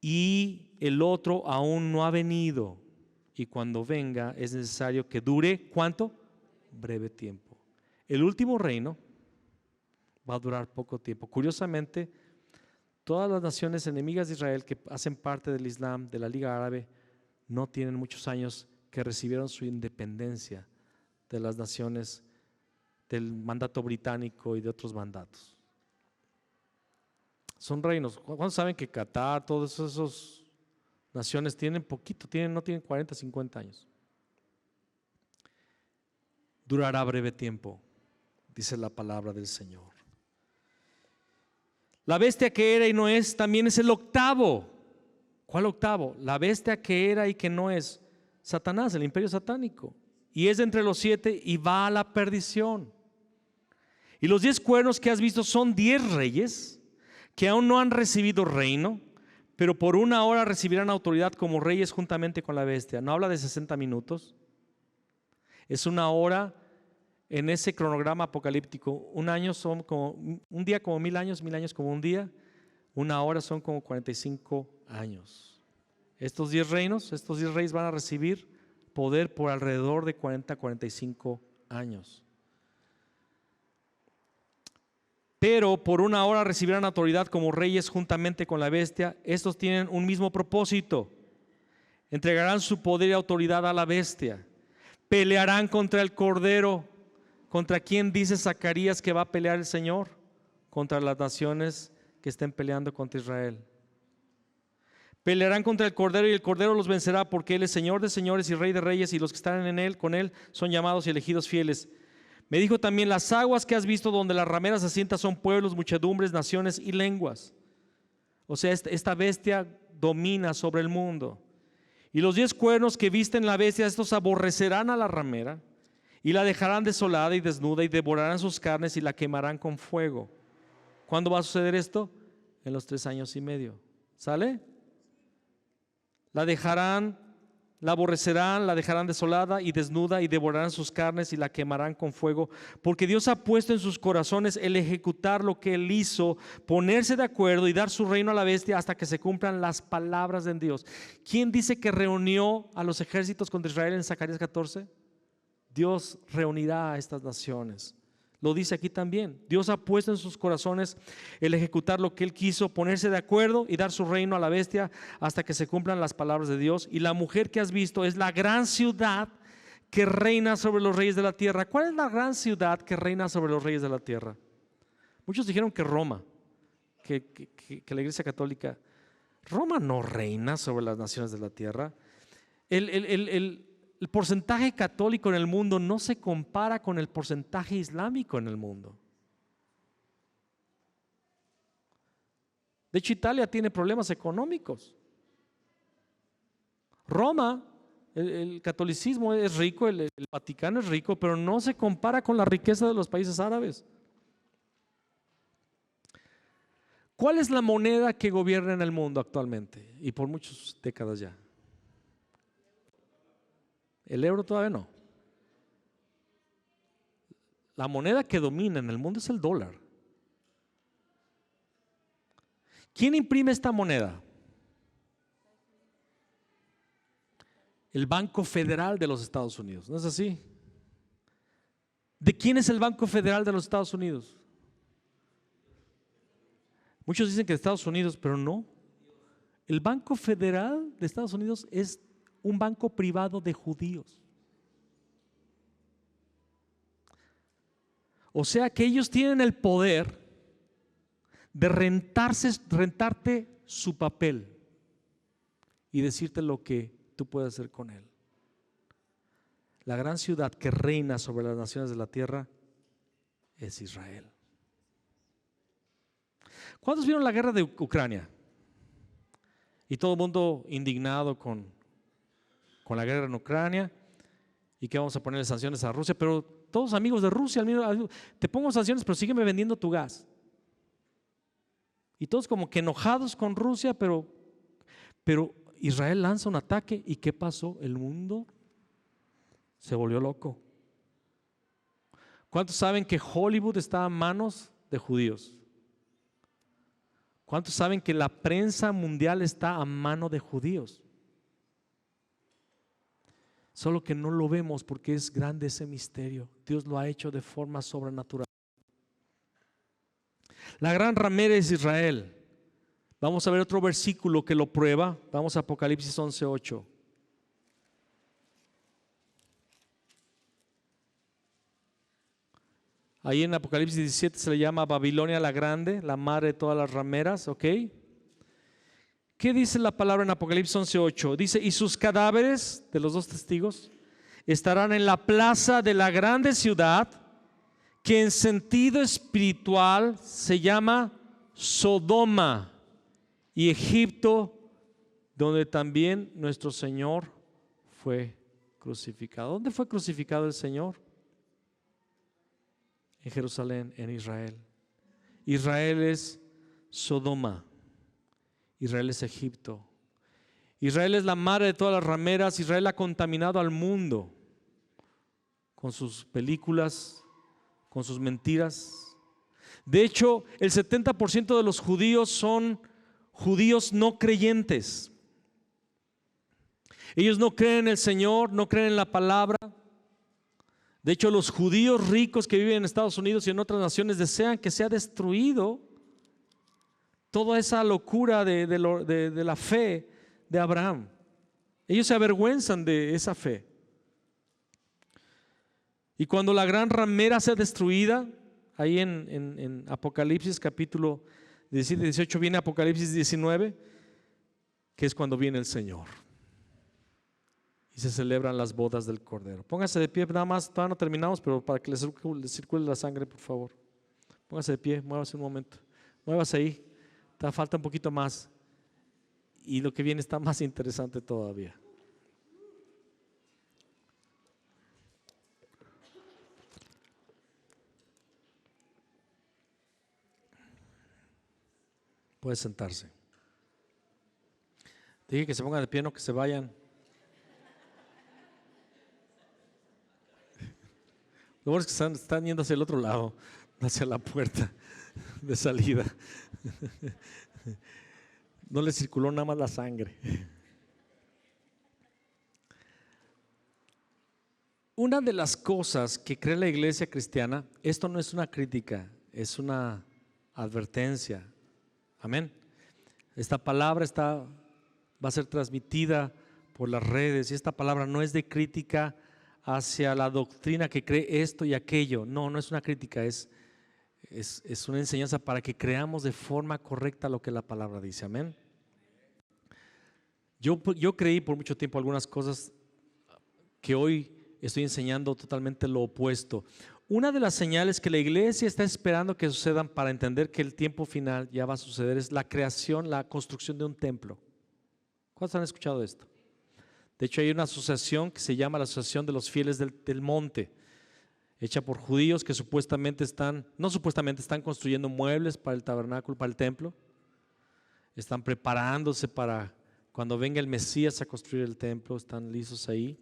Y el otro aún no ha venido. Y cuando venga es necesario que dure, ¿cuánto? Breve tiempo. El último reino va a durar poco tiempo. Curiosamente, todas las naciones enemigas de Israel que hacen parte del Islam, de la Liga Árabe, no tienen muchos años que recibieron su independencia de las naciones del mandato británico y de otros mandatos. Son reinos. ¿Cuántos saben que Qatar, todas esas naciones tienen poquito, no tienen 40, 50 años? Durará breve tiempo, dice la palabra del Señor. La bestia que era y no es también es el octavo. ¿Cuál octavo? La bestia que era y que no es Satanás, el imperio satánico. Y es de entre los 7 y va a la perdición. Y los 10 cuernos que has visto son 10 reyes que aún no han recibido reino, pero por una hora recibirán autoridad como reyes juntamente con la bestia. No habla de 60 minutos. Es una hora. En ese cronograma apocalíptico, un año son como un día como 1000 años, 1000 años como un día, una hora son como 45 años. Estos 10 reyes van a recibir poder por alrededor de 40, 45 años. Pero por una hora recibirán autoridad como reyes juntamente con la bestia. Estos tienen un mismo propósito: entregarán su poder y autoridad a la bestia, pelearán contra el cordero. ¿Contra quién dice Zacarías que va a pelear el Señor? Contra las naciones que estén peleando contra Israel. Pelearán contra el Cordero y el Cordero los vencerá, porque Él es Señor de señores y Rey de reyes, y los que están en Él, con Él, son llamados y elegidos fieles. Me dijo también, las aguas que has visto donde las rameras se asientan son pueblos, muchedumbres, naciones y lenguas. O sea, esta bestia domina sobre el mundo. Y los 10 cuernos que visten la bestia, estos aborrecerán a la ramera y la dejarán desolada y desnuda, y devorarán sus carnes y la quemarán con fuego. ¿Cuándo va a suceder esto? En los 3 años y medio. ¿Sale? La dejarán, la aborrecerán, la dejarán desolada y desnuda, y devorarán sus carnes y la quemarán con fuego, porque Dios ha puesto en sus corazones el ejecutar lo que Él hizo, ponerse de acuerdo y dar su reino a la bestia hasta que se cumplan las palabras de Dios. ¿Quién dice que reunió a los ejércitos contra Israel en Zacarías 14? Dios reunirá a estas naciones. Lo dice aquí también. Dios ha puesto en sus corazones el ejecutar lo que Él quiso, ponerse de acuerdo y dar su reino a la bestia hasta que se cumplan las palabras de Dios. Y la mujer que has visto es la gran ciudad que reina sobre los reyes de la tierra. ¿Cuál es la gran ciudad que reina sobre los reyes de la tierra? Muchos dijeron que Roma, que la Iglesia Católica. Roma no reina sobre las naciones de la tierra. El porcentaje católico en el mundo no se compara con el porcentaje islámico en el mundo. De hecho, Italia tiene problemas económicos. Roma, el catolicismo es rico, el Vaticano es rico, pero no se compara con la riqueza de los países árabes. ¿Cuál es la moneda que gobierna en el mundo actualmente? Y por muchas décadas ya. El euro todavía no. La moneda que domina en el mundo es el dólar. ¿Quién imprime esta moneda? El Banco Federal de los Estados Unidos, ¿no es así? ¿De quién es el Banco Federal de los Estados Unidos? Muchos dicen que de Estados Unidos, pero no. El Banco Federal de Estados Unidos es un banco privado de judíos. O sea que ellos tienen el poder de rentarte su papel y decirte lo que tú puedes hacer con él. La gran ciudad que reina sobre las naciones de la tierra es Israel. ¿Cuántos vieron la guerra de Ucrania? Y todo el mundo indignado con la guerra en Ucrania y que vamos a ponerle sanciones a Rusia, pero todos amigos de Rusia, te pongo sanciones, pero sígueme vendiendo tu gas. Y todos como que enojados con Rusia, pero Israel lanza un ataque y ¿qué pasó? El mundo se volvió loco. ¿Cuántos saben que Hollywood está a manos de judíos? ¿Cuántos saben que la prensa mundial está a mano de judíos? Solo que no lo vemos porque es grande ese misterio. Dios lo ha hecho de forma sobrenatural. La gran ramera es Israel. Vamos a ver otro versículo que lo prueba. Vamos a Apocalipsis 11:8. Ahí en Apocalipsis 17 se le llama Babilonia la Grande, la madre de todas las rameras, ¿ok? ¿Qué dice la palabra en Apocalipsis 11:8? Dice, y sus cadáveres de los dos testigos estarán en la plaza de la grande ciudad, que en sentido espiritual se llama Sodoma y Egipto, donde también nuestro Señor fue crucificado. ¿Dónde fue crucificado el Señor? En Jerusalén, en Israel. Israel es Sodoma. Israel es Egipto. Israel es la madre de todas las rameras. Israel ha contaminado al mundo con sus películas, con sus mentiras. De hecho, el 70% de los judíos son judíos no creyentes. Ellos no creen en el Señor, no creen en la palabra. De hecho, los judíos ricos que viven en Estados Unidos y en otras naciones desean que sea destruido toda esa locura de la fe de Abraham. Ellos se avergüenzan de esa fe. Y cuando la gran ramera sea destruida, ahí en Apocalipsis capítulo 17, 18 viene Apocalipsis 19, que es cuando viene el Señor. Y se celebran las bodas del Cordero. Póngase de pie, nada más, todavía no terminamos, pero para que les circule la sangre, por favor. Póngase de pie, muévase un momento. Muévase ahí, te falta un poquito más. Y lo que viene está más interesante todavía. Puede sentarse. Dije que se pongan de pie, no que se vayan. Lo bueno es que están yendo hacia el otro lado, hacia la puerta de salida. No les circuló nada más la sangre. Una de las cosas que cree la iglesia cristiana, esto no es una crítica, es una advertencia. Amén. Esta palabra va a ser transmitida por las redes y esta palabra no es de crítica hacia la doctrina que cree esto y aquello. No, no es una crítica, es una enseñanza para que creamos de forma correcta lo que la palabra dice. Amén. Yo creí por mucho tiempo algunas cosas que hoy estoy enseñando totalmente lo opuesto. Una de las señales que la iglesia está esperando que sucedan para entender que el tiempo final ya va a suceder es la creación, la construcción de un templo. ¿Cuántos han escuchado esto? De hecho, hay una asociación que se llama la Asociación de los Fieles del Monte, hecha por judíos que están construyendo muebles para el tabernáculo, para el templo. Están preparándose para cuando venga el Mesías a construir el templo, están listos ahí.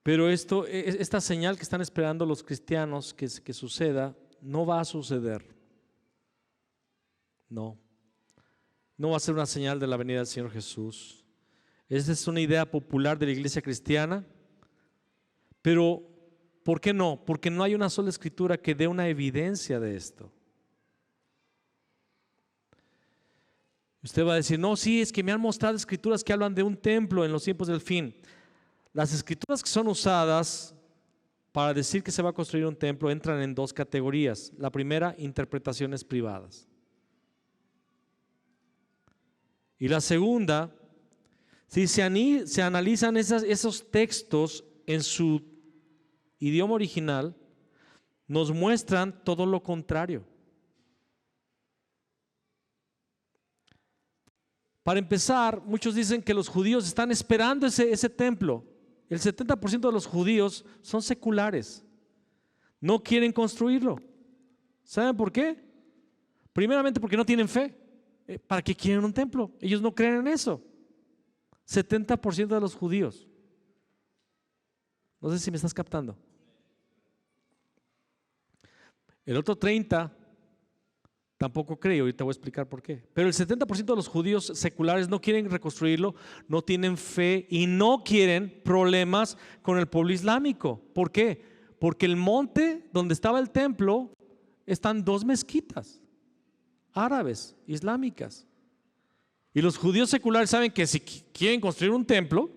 Pero esta señal que están esperando los cristianos que suceda, no va a suceder. No va a ser una señal de la venida del Señor Jesús. Esa es una idea popular de la iglesia cristiana. Pero, ¿por qué no? Porque no hay una sola escritura que dé una evidencia de esto. Usted va a decir, no, sí, es que me han mostrado escrituras que hablan de un templo en los tiempos del fin. Las escrituras que son usadas para decir que se va a construir un templo entran en dos categorías. La primera, interpretaciones privadas. Y la segunda, si se analizan esos textos en su idioma original, nos muestran todo lo contrario. Para empezar, muchos dicen que los judíos están esperando ese templo. El 70% de los judíos son seculares. No quieren construirlo. ¿Saben por qué? Primeramente porque no tienen fe. ¿Para qué quieren un templo? Ellos no creen en eso. 70% de los judíos. No sé si me estás captando. El otro 30% tampoco cree, ahorita voy a explicar por qué. Pero el 70% de los judíos seculares no quieren reconstruirlo, no tienen fe y no quieren problemas con el pueblo islámico. ¿Por qué? Porque el monte donde estaba el templo están dos mezquitas árabes, islámicas. Y los judíos seculares saben que si quieren construir un templo,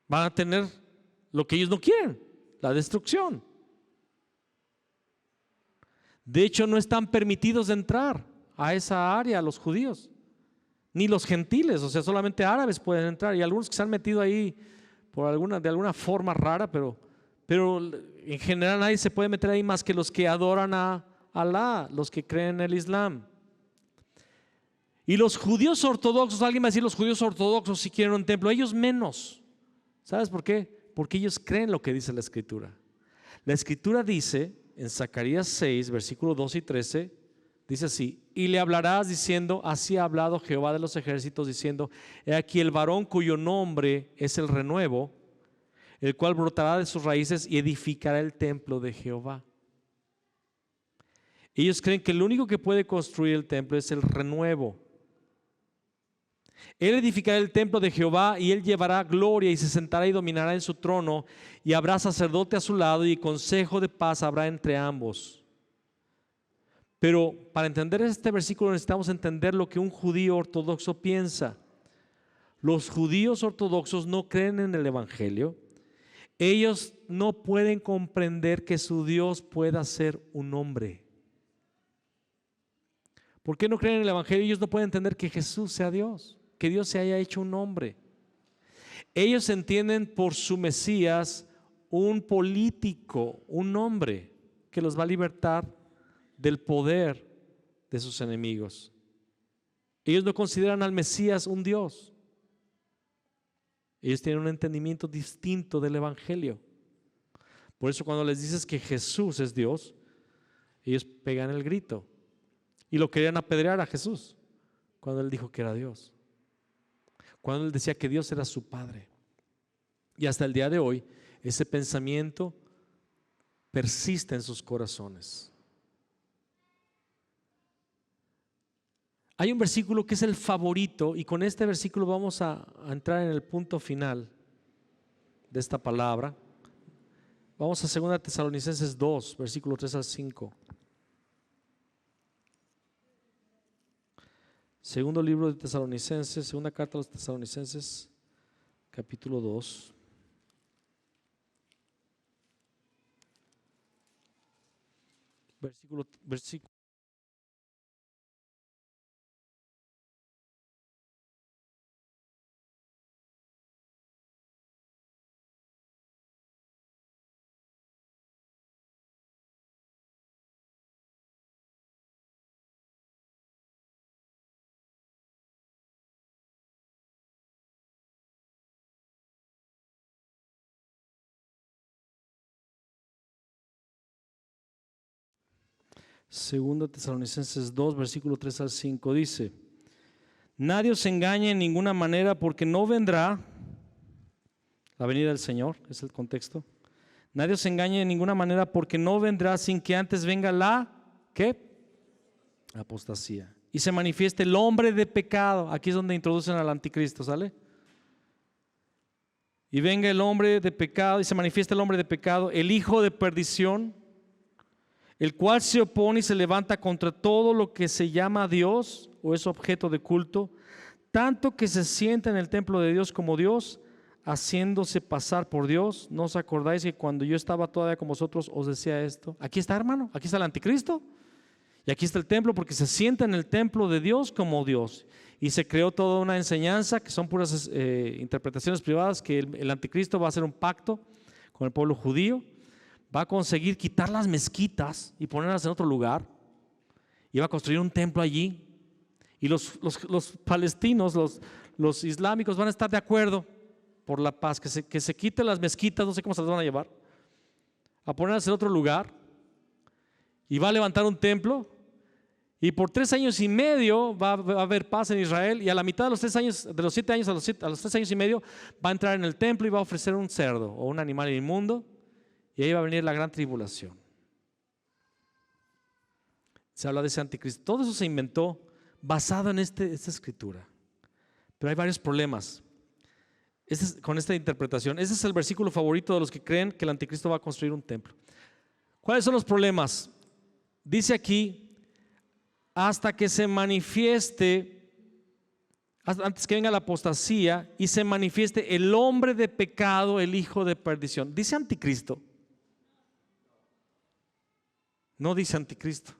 van a tener lo que ellos no quieren, la destrucción. De hecho, no están permitidos de entrar a esa área los judíos, ni los gentiles, o sea, solamente árabes pueden entrar. Y algunos que se han metido ahí de alguna forma rara, pero en general nadie se puede meter ahí más que los que adoran a Alá, los que creen en el Islam. Y los judíos ortodoxos, alguien va a decir los judíos ortodoxos si quieren un templo, ellos menos. ¿Sabes por qué? Porque ellos creen lo que dice la Escritura. La Escritura dice en Zacarías 6, versículos 2 y 13, dice así: y le hablarás diciendo, así ha hablado Jehová de los ejércitos, diciendo, he aquí el varón cuyo nombre es el renuevo, el cual brotará de sus raíces y edificará el templo de Jehová. Ellos creen que el único que puede construir el templo es el renuevo. Él edificará el templo de Jehová y él llevará gloria y se sentará y dominará en su trono, y habrá sacerdote a su lado y consejo de paz habrá entre ambos. Pero para entender este versículo necesitamos entender lo que un judío ortodoxo piensa. Los judíos ortodoxos no creen en el evangelio. Ellos no pueden comprender que su Dios pueda ser un hombre. ¿Por qué no creen en el evangelio? Ellos no pueden entender que Jesús sea Dios, que Dios se haya hecho un hombre. Ellos entienden por su Mesías un político, un hombre que los va a libertar del poder de sus enemigos. Ellos no consideran al Mesías un Dios. Ellos tienen un entendimiento distinto del evangelio. Por eso cuando les dices que Jesús es Dios, ellos pegan el grito y lo querían apedrear a Jesús cuando él dijo que era Dios, cuando él decía que Dios era su Padre. Y hasta el día de hoy ese pensamiento persiste en sus corazones. Hay un versículo que es el favorito, y con este versículo vamos a entrar en el punto final de esta palabra. Vamos a 2 Tesalonicenses 2, versículo 3 al 5. Segundo libro de Tesalonicenses, segunda carta a los Tesalonicenses, capítulo 2. Versículo Segunda Tesalonicenses 2, versículo 3 al 5 dice: nadie os engañe en ninguna manera, porque no vendrá la venida del Señor, es el contexto. Nadie os engañe en ninguna manera, porque no vendrá sin que antes venga la, ¿qué? Apostasía. Y se manifieste el hombre de pecado. Aquí es donde introducen al anticristo, ¿sale? Y venga el hombre de pecado, y se manifiesta el hombre de pecado, el hijo de perdición, el cual se opone y se levanta contra todo lo que se llama Dios o es objeto de culto, tanto que se sienta en el templo de Dios como Dios, haciéndose pasar por Dios. ¿No os acordáis que cuando yo estaba todavía con vosotros os decía esto? Aquí está, hermano, aquí está el anticristo y aquí está el templo, porque se sienta en el templo de Dios como Dios. Y se creó toda una enseñanza que son puras interpretaciones privadas, que el anticristo va a hacer un pacto con el pueblo judío, va a conseguir quitar las mezquitas y ponerlas en otro lugar, y va a construir un templo allí, y los palestinos, los islámicos van a estar de acuerdo por la paz, que se quiten las mezquitas, no sé cómo se las van a llevar, a ponerlas en otro lugar, y va a levantar un templo, y por 3 años y medio va a haber paz en Israel, y a la mitad de los 3 años, de los 7 años a los 3 años y medio, va a entrar en el templo y va a ofrecer un cerdo o un animal inmundo, y ahí va a venir la gran tribulación. Se habla de ese anticristo. Todo eso se inventó basado en esta escritura, pero hay varios problemas con esta interpretación. Ese es el versículo favorito de los que creen que el anticristo va a construir un templo. ¿Cuáles son los problemas? Dice aquí: hasta que se manifieste, antes que venga la apostasía y se manifieste el hombre de pecado, el hijo de perdición. ¿Dice anticristo? No dice anticristo.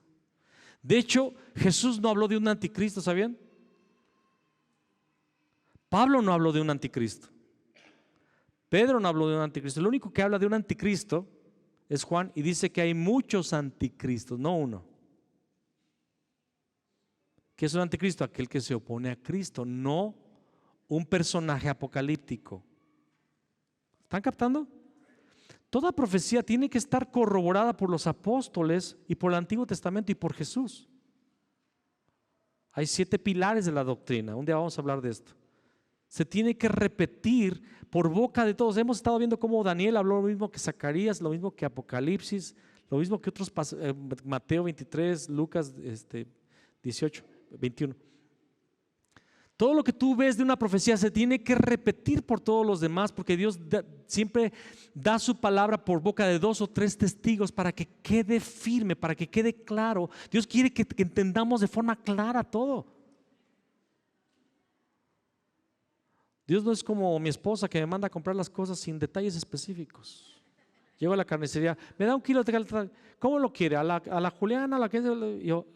De hecho, Jesús no habló de un anticristo, ¿sabían? Pablo no habló de un anticristo. Pedro no habló de un anticristo. El único que habla de un anticristo es Juan, y dice que hay muchos anticristos, no uno. ¿Qué es un anticristo? Aquel que se opone a Cristo, no un personaje apocalíptico. ¿Están captando? Toda profecía tiene que estar corroborada por los apóstoles y por el Antiguo Testamento y por Jesús. Hay 7 pilares de la doctrina. Un día vamos a hablar de esto. Se tiene que repetir por boca de todos. Hemos estado viendo cómo Daniel habló lo mismo que Zacarías, lo mismo que Apocalipsis, lo mismo que otros, Mateo 23, Lucas 18, 21. Todo lo que tú ves de una profecía se tiene que repetir por todos los demás, porque Dios siempre da su palabra por boca de 2 o 3 testigos para que quede firme, para que quede claro. Dios quiere que entendamos de forma clara todo. Dios no es como mi esposa, que me manda a comprar las cosas sin detalles específicos. Llego a la carnicería, me da 1 kilo de carne. ¿Cómo lo quiere? ¿A la Juliana? ¿A la que es? Yo,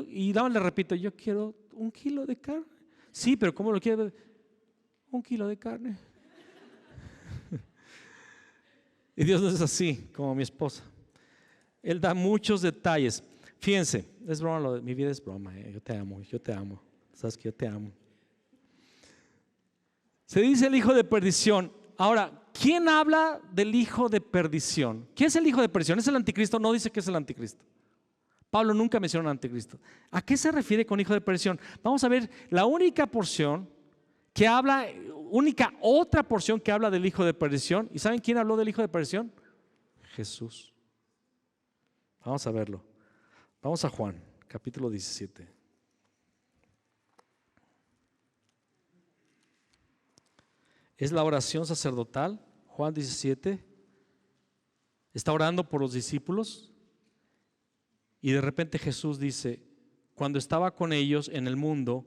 y le repito, yo quiero 1 kilo de carne. Sí, pero ¿cómo lo quiere? 1 kilo de carne. Y Dios no es así como mi esposa. Él da muchos detalles. Fíjense, es broma, mi vida es broma. Yo te amo, yo te amo. Sabes que yo te amo. Se dice el hijo de perdición. Ahora, ¿quién habla del hijo de perdición? ¿Quién es el hijo de perdición? ¿Es el anticristo? No dice que es el anticristo. Pablo nunca menciona al anticristo. ¿A qué se refiere con hijo de perdición? Vamos a ver la única porción que habla, otra porción que habla del hijo de perdición. ¿Y saben quién habló del hijo de perdición? Jesús. Vamos a verlo. Vamos a Juan, capítulo 17. Es la oración sacerdotal. Juan 17. Está orando por los discípulos. Y de repente Jesús dice: cuando estaba con ellos en el mundo,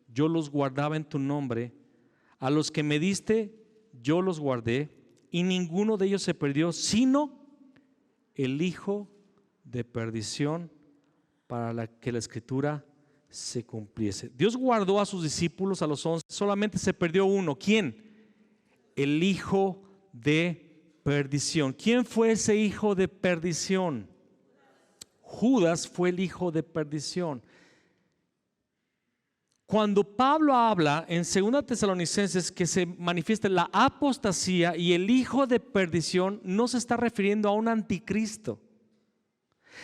yo los guardaba en tu nombre. A los que me diste, yo los guardé. Y ninguno de ellos se perdió, sino el hijo de perdición, para que la escritura se cumpliese. Dios guardó a sus discípulos, a los 11. Solamente se perdió uno. ¿Quién? El hijo de perdición. ¿Quién fue ese hijo de perdición? Judas fue el hijo de perdición. cuando Pablo habla en 2 Tesalonicenses que se manifiesta la apostasía y el hijo de perdición, no se está refiriendo a un anticristo.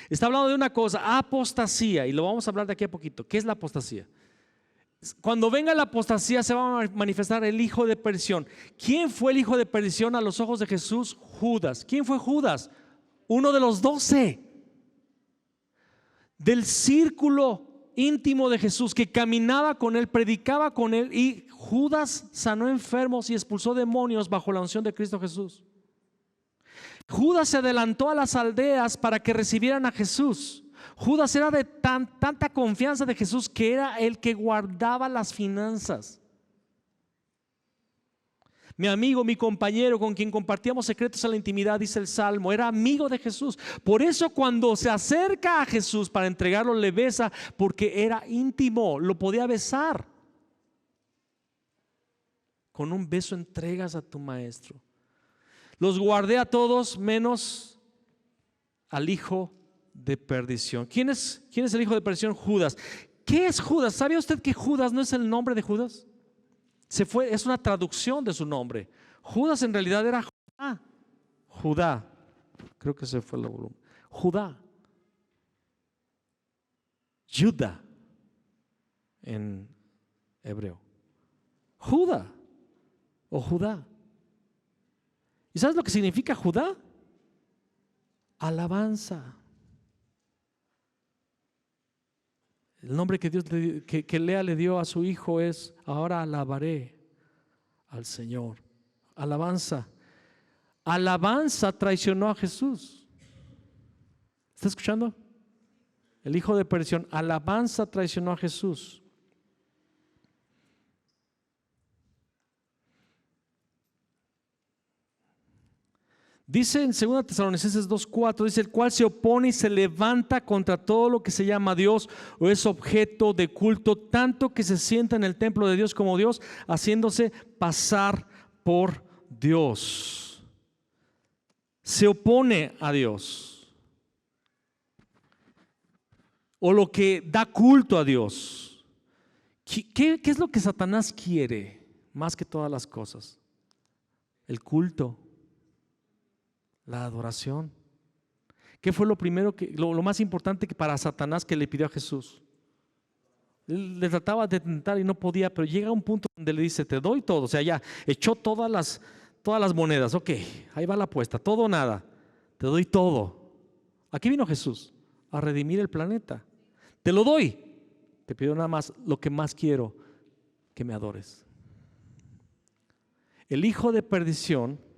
Está hablando de una cosa, apostasía, y lo vamos a hablar de aquí a poquito. ¿Qué es la apostasía? Cuando venga la apostasía se va a manifestar el hijo de perdición. ¿Quién fue el hijo de perdición a los ojos de Jesús? Judas. ¿Quién fue Judas? Uno de los 12 del círculo íntimo de Jesús, que caminaba con él, predicaba con él, y Judas sanó enfermos y expulsó demonios bajo la unción de Cristo Jesús. Judas se adelantó a las aldeas para que recibieran a Jesús. Judas era de tanta confianza de Jesús que era el que guardaba las finanzas. Mi amigo, mi compañero, con quien compartíamos secretos en la intimidad, dice el Salmo, era amigo de Jesús. Por eso cuando se acerca a Jesús para entregarlo, le besa, porque era íntimo, lo podía besar. Con un beso entregas a tu maestro. Los guardé a todos menos al hijo de perdición. ¿Quién es el hijo de perdición? Judas. ¿Qué es Judas? ¿Sabía usted que Judas no es el nombre de Judas? Es una traducción de su nombre. Judas en realidad era Judá. Judá. Creo que se fue el volumen. Judá. Judá en hebreo. Judá o Judá. ¿Y sabes lo que significa Judá? Alabanza. El nombre que Dios que Lea le dio a su hijo es: ahora alabaré al Señor. Alabanza. Alabanza traicionó a Jesús. ¿Está escuchando? El hijo de perdición. Alabanza traicionó a Jesús. Dice en 2 Tesalonicenses 2:4, dice: el cual se opone y se levanta contra todo lo que se llama Dios o es objeto de culto, tanto que se sienta en el templo de Dios como Dios, haciéndose pasar por Dios. Se opone a Dios, o lo que da culto a Dios. ¿Qué es lo que Satanás quiere más que todas las cosas? El culto. La adoración. ¿Qué fue lo primero lo más importante que para Satanás que le pidió a Jesús? Él le trataba de tentar y no podía, pero llega a un punto donde le dice: te doy todo. O sea, ya echó todas las monedas. Ok, ahí va la apuesta, todo o nada. Te doy todo. Aquí vino Jesús a redimir el planeta. Te lo doy. Te pido nada más lo que más quiero, que me adores. El hijo de perdición,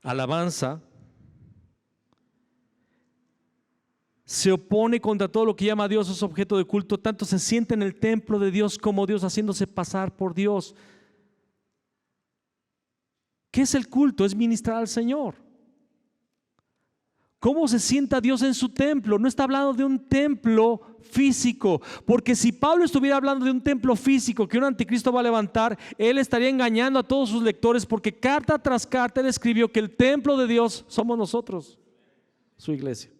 alabanza, se opone contra todo lo que llama a Dios, es objeto de culto, tanto se siente en el templo de Dios como Dios, haciéndose pasar por Dios. ¿Qué es el culto? Es ministrar al Señor. ¿Cómo se sienta Dios en su templo? No está hablando de un templo físico, porque si Pablo estuviera hablando de un templo físico que un anticristo va a levantar, él estaría engañando a todos sus lectores, porque carta tras carta él escribió que el templo de Dios somos nosotros, su iglesia.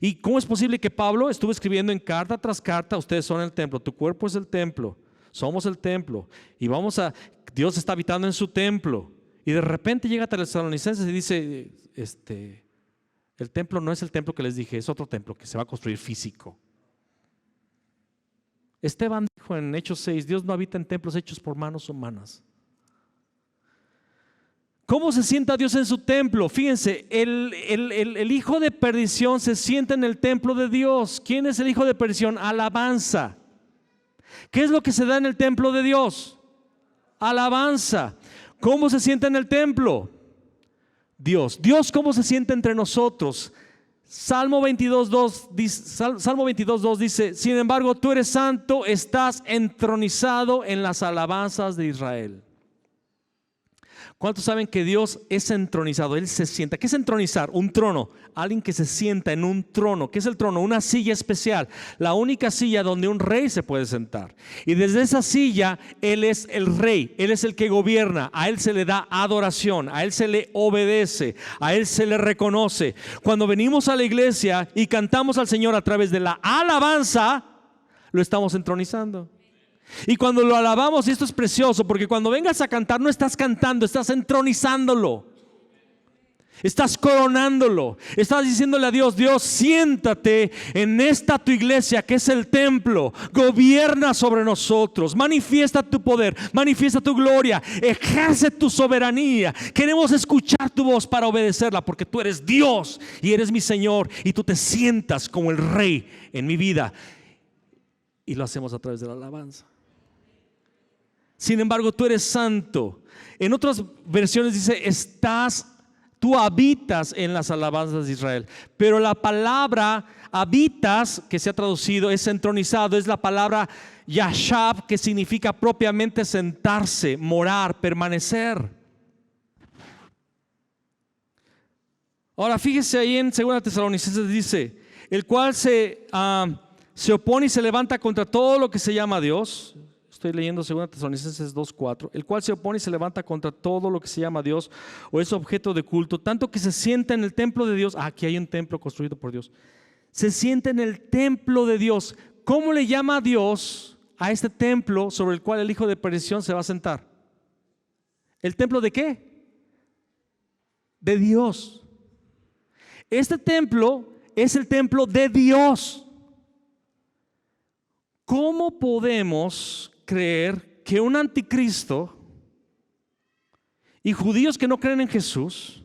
¿Y cómo es posible que Pablo estuvo escribiendo en carta tras carta: ustedes son el templo, tu cuerpo es el templo, somos el templo, y Dios está habitando en su templo? Y de repente llega a Tesalonicenses y dice: el templo no es el templo que les dije, es otro templo que se va a construir físico. Esteban dijo en Hechos 6: Dios no habita en templos hechos por manos humanas. ¿Cómo se sienta Dios en su templo? Fíjense, el hijo de perdición se sienta en el templo de Dios. ¿Quién es el hijo de perdición? Alabanza. ¿Qué es lo que se da en el templo de Dios? Alabanza. ¿Cómo se sienta en el templo? Dios. Dios, ¿cómo se sienta entre nosotros? Salmo 22:2 dice: sin embargo, tú eres santo, estás entronizado en las alabanzas de Israel. ¿Cuántos saben que Dios es entronizado? Él se sienta. ¿Qué es entronizar? Un trono. Alguien que se sienta en un trono. ¿Qué es el trono? Una silla especial. La única silla donde un rey se puede sentar. Y desde esa silla, Él es el rey. Él es el que gobierna. A Él se le da adoración. A Él se le obedece. A Él se le reconoce. Cuando venimos a la iglesia y cantamos al Señor a través de la alabanza, lo estamos entronizando. Y cuando lo alabamos, y esto es precioso, porque cuando vengas a cantar no estás cantando, estás entronizándolo, estás coronándolo, estás diciéndole a Dios: Dios, siéntate en esta tu iglesia que es el templo, gobierna sobre nosotros, manifiesta tu poder, manifiesta tu gloria, ejerce tu soberanía. Queremos escuchar tu voz para obedecerla, porque tú eres Dios y eres mi Señor, y tú te sientas como el rey en mi vida. Y lo hacemos a través de la alabanza. Sin embargo, tú eres santo. En otras versiones dice: tú habitas en las alabanzas de Israel. Pero la palabra habitas, que se ha traducido, es entronizado, es la palabra yashab, que significa propiamente sentarse, morar, permanecer. Ahora fíjese ahí en 2 Tesalonicenses dice: el cual se opone y se levanta contra todo lo que se llama Dios. Estoy leyendo 2 Tesalonicenses 2:4. El cual se opone y se levanta contra todo lo que se llama Dios o es objeto de culto, tanto que se sienta en el templo de Dios. Aquí hay un templo construido por Dios. Se sienta en el templo de Dios. ¿Cómo le llama a Dios a este templo sobre el cual el hijo de perdición se va a sentar? ¿El templo de qué? De Dios. Este templo es el templo de Dios. ¿Cómo podemos creer que un anticristo y judíos que no creen en Jesús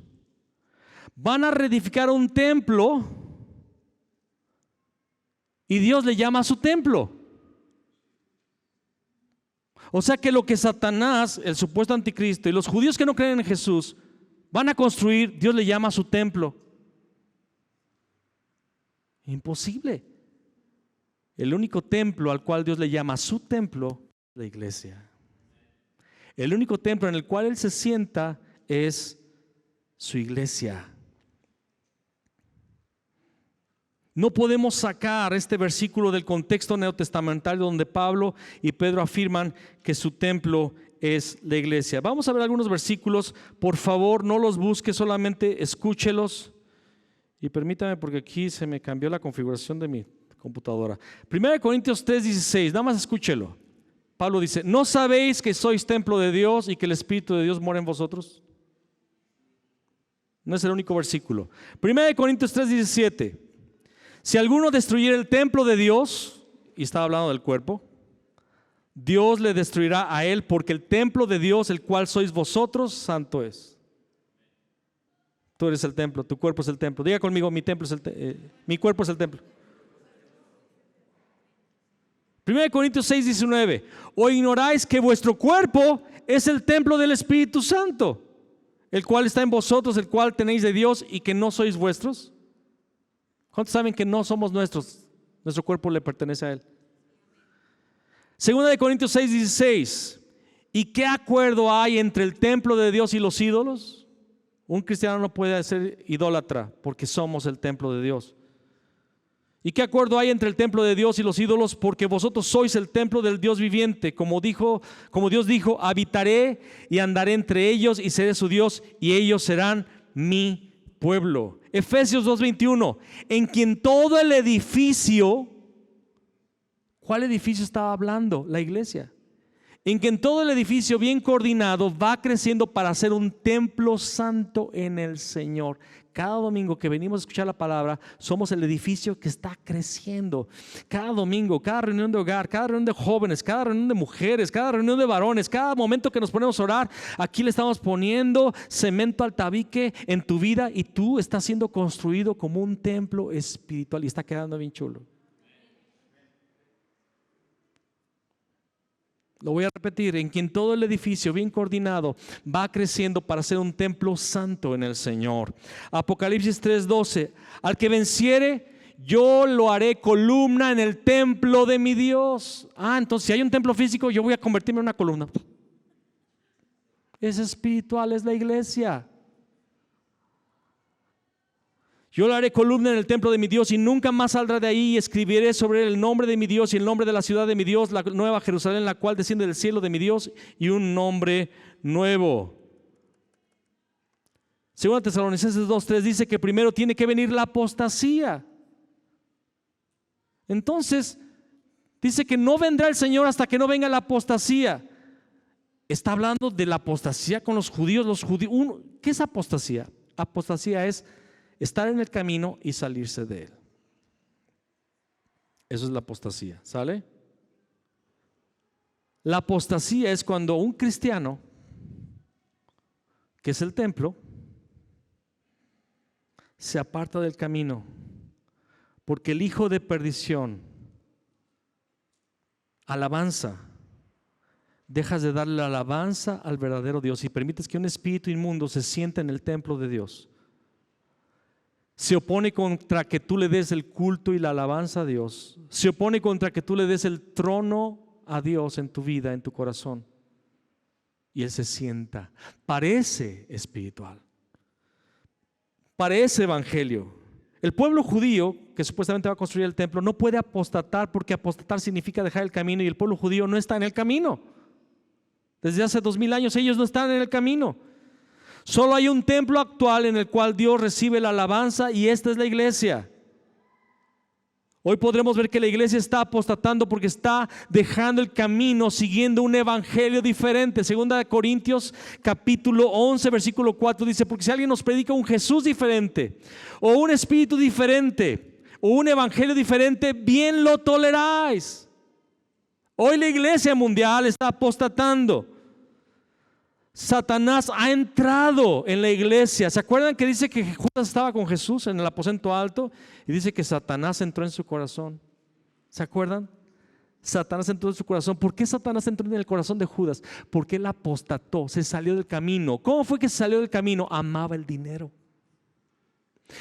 van a reedificar un templo y Dios le llama a su templo? O sea que lo que Satanás, el supuesto anticristo, y los judíos que no creen en Jesús van a construir, Dios le llama a su templo. Imposible. El único templo al cual Dios le llama su templo, la iglesia. El único templo en el cual Él se sienta es su iglesia. No podemos sacar este versículo del contexto neotestamentario donde Pablo y Pedro afirman que su templo es la iglesia. Vamos a ver algunos versículos. Por favor, no los busque, solamente escúchelos. Y permítame, porque aquí se me cambió la configuración de mi computadora. 1 Corintios 3:16, nada más escúchelo. Pablo dice: ¿no sabéis que sois templo de Dios y que el Espíritu de Dios mora en vosotros? No es el único versículo. 1 Corintios 3:17, si alguno destruyera el templo de Dios, y estaba hablando del cuerpo, Dios le destruirá a él, porque el templo de Dios, el cual sois vosotros, santo es. Tú eres el templo, tu cuerpo es el templo. Diga conmigo: mi cuerpo es el templo. 1 Corintios 6:19, ¿o ignoráis que vuestro cuerpo es el templo del Espíritu Santo, el cual está en vosotros, el cual tenéis de Dios, y que no sois vuestros? ¿Cuántos saben que no somos nuestros? Nuestro cuerpo le pertenece a Él. 2 Corintios 6:16, ¿y qué acuerdo hay entre el templo de Dios y los ídolos? Un cristiano no puede ser idólatra, porque somos el templo de Dios. ¿Y qué acuerdo hay entre el templo de Dios y los ídolos? Porque vosotros sois el templo del Dios viviente. Como Dios dijo: habitaré y andaré entre ellos y seré su Dios y ellos serán mi pueblo. Efesios 2:21, en quien todo el edificio, ¿cuál edificio estaba hablando? La iglesia. En quien todo el edificio bien coordinado va creciendo para ser un templo santo en el Señor. Cada domingo que venimos a escuchar la palabra, somos el edificio que está creciendo. Cada domingo, cada reunión de hogar, cada reunión de jóvenes, cada reunión de mujeres, cada reunión de varones, cada momento que nos ponemos a orar, aquí le estamos poniendo cemento al tabique en tu vida, y tú estás siendo construido como un templo espiritual y está quedando bien chulo. Lo voy a repetir: en quien todo el edificio bien coordinado va creciendo para ser un templo santo en el Señor. Apocalipsis 3:12, al que venciere, yo lo haré columna en el templo de mi Dios. Entonces si hay un templo físico, yo voy a convertirme en una columna. es espiritual, es la iglesia. Yo le haré columna en el templo de mi Dios y nunca más saldrá de ahí, y escribiré sobre él el nombre de mi Dios y el nombre de la ciudad de mi Dios, la nueva Jerusalén, la cual desciende del cielo de mi Dios, y un nombre nuevo. Según Tesalonicenses 2:3 dice que primero tiene que venir la apostasía. Entonces dice que no vendrá el Señor hasta que no venga la apostasía. Está hablando de la apostasía con los judíos. ¿Qué es apostasía? Apostasía es estar en el camino y salirse de él. Eso es la apostasía, ¿sale? La apostasía es cuando un cristiano, que es el templo, se aparta del camino, porque el hijo de perdición, alabanza, dejas de darle la alabanza al verdadero Dios y permites que un espíritu inmundo se sienta en el templo de Dios. Se opone contra que tú le des el culto y la alabanza a Dios. Se opone contra que tú le des el trono a Dios en tu vida, en tu corazón. Y Él se sienta. Parece espiritual. Parece evangelio. El pueblo judío, que supuestamente va a construir el templo, no puede apostatar, porque apostatar significa dejar el camino, y el pueblo judío no está en el camino. Desde hace 2000 años ellos no están en el camino. Solo hay un templo actual en el cual Dios recibe la alabanza, y esta es la iglesia. Hoy podremos ver que la iglesia está apostatando porque está dejando el camino, siguiendo un evangelio diferente. Segunda de Corintios capítulo 11 versículo 4 dice: porque si alguien nos predica un Jesús diferente, o un espíritu diferente, o un evangelio diferente, bien lo toleráis. Hoy la iglesia mundial está apostatando. Satanás ha entrado en la iglesia. ¿Se acuerdan que dice que Judas estaba con Jesús en el aposento alto? Y dice que Satanás entró en su corazón. ¿Se acuerdan? Satanás entró en su corazón. ¿Por qué Satanás entró en el corazón de Judas? Porque él apostató, se salió del camino. ¿Cómo fue que se salió del camino? Amaba el dinero.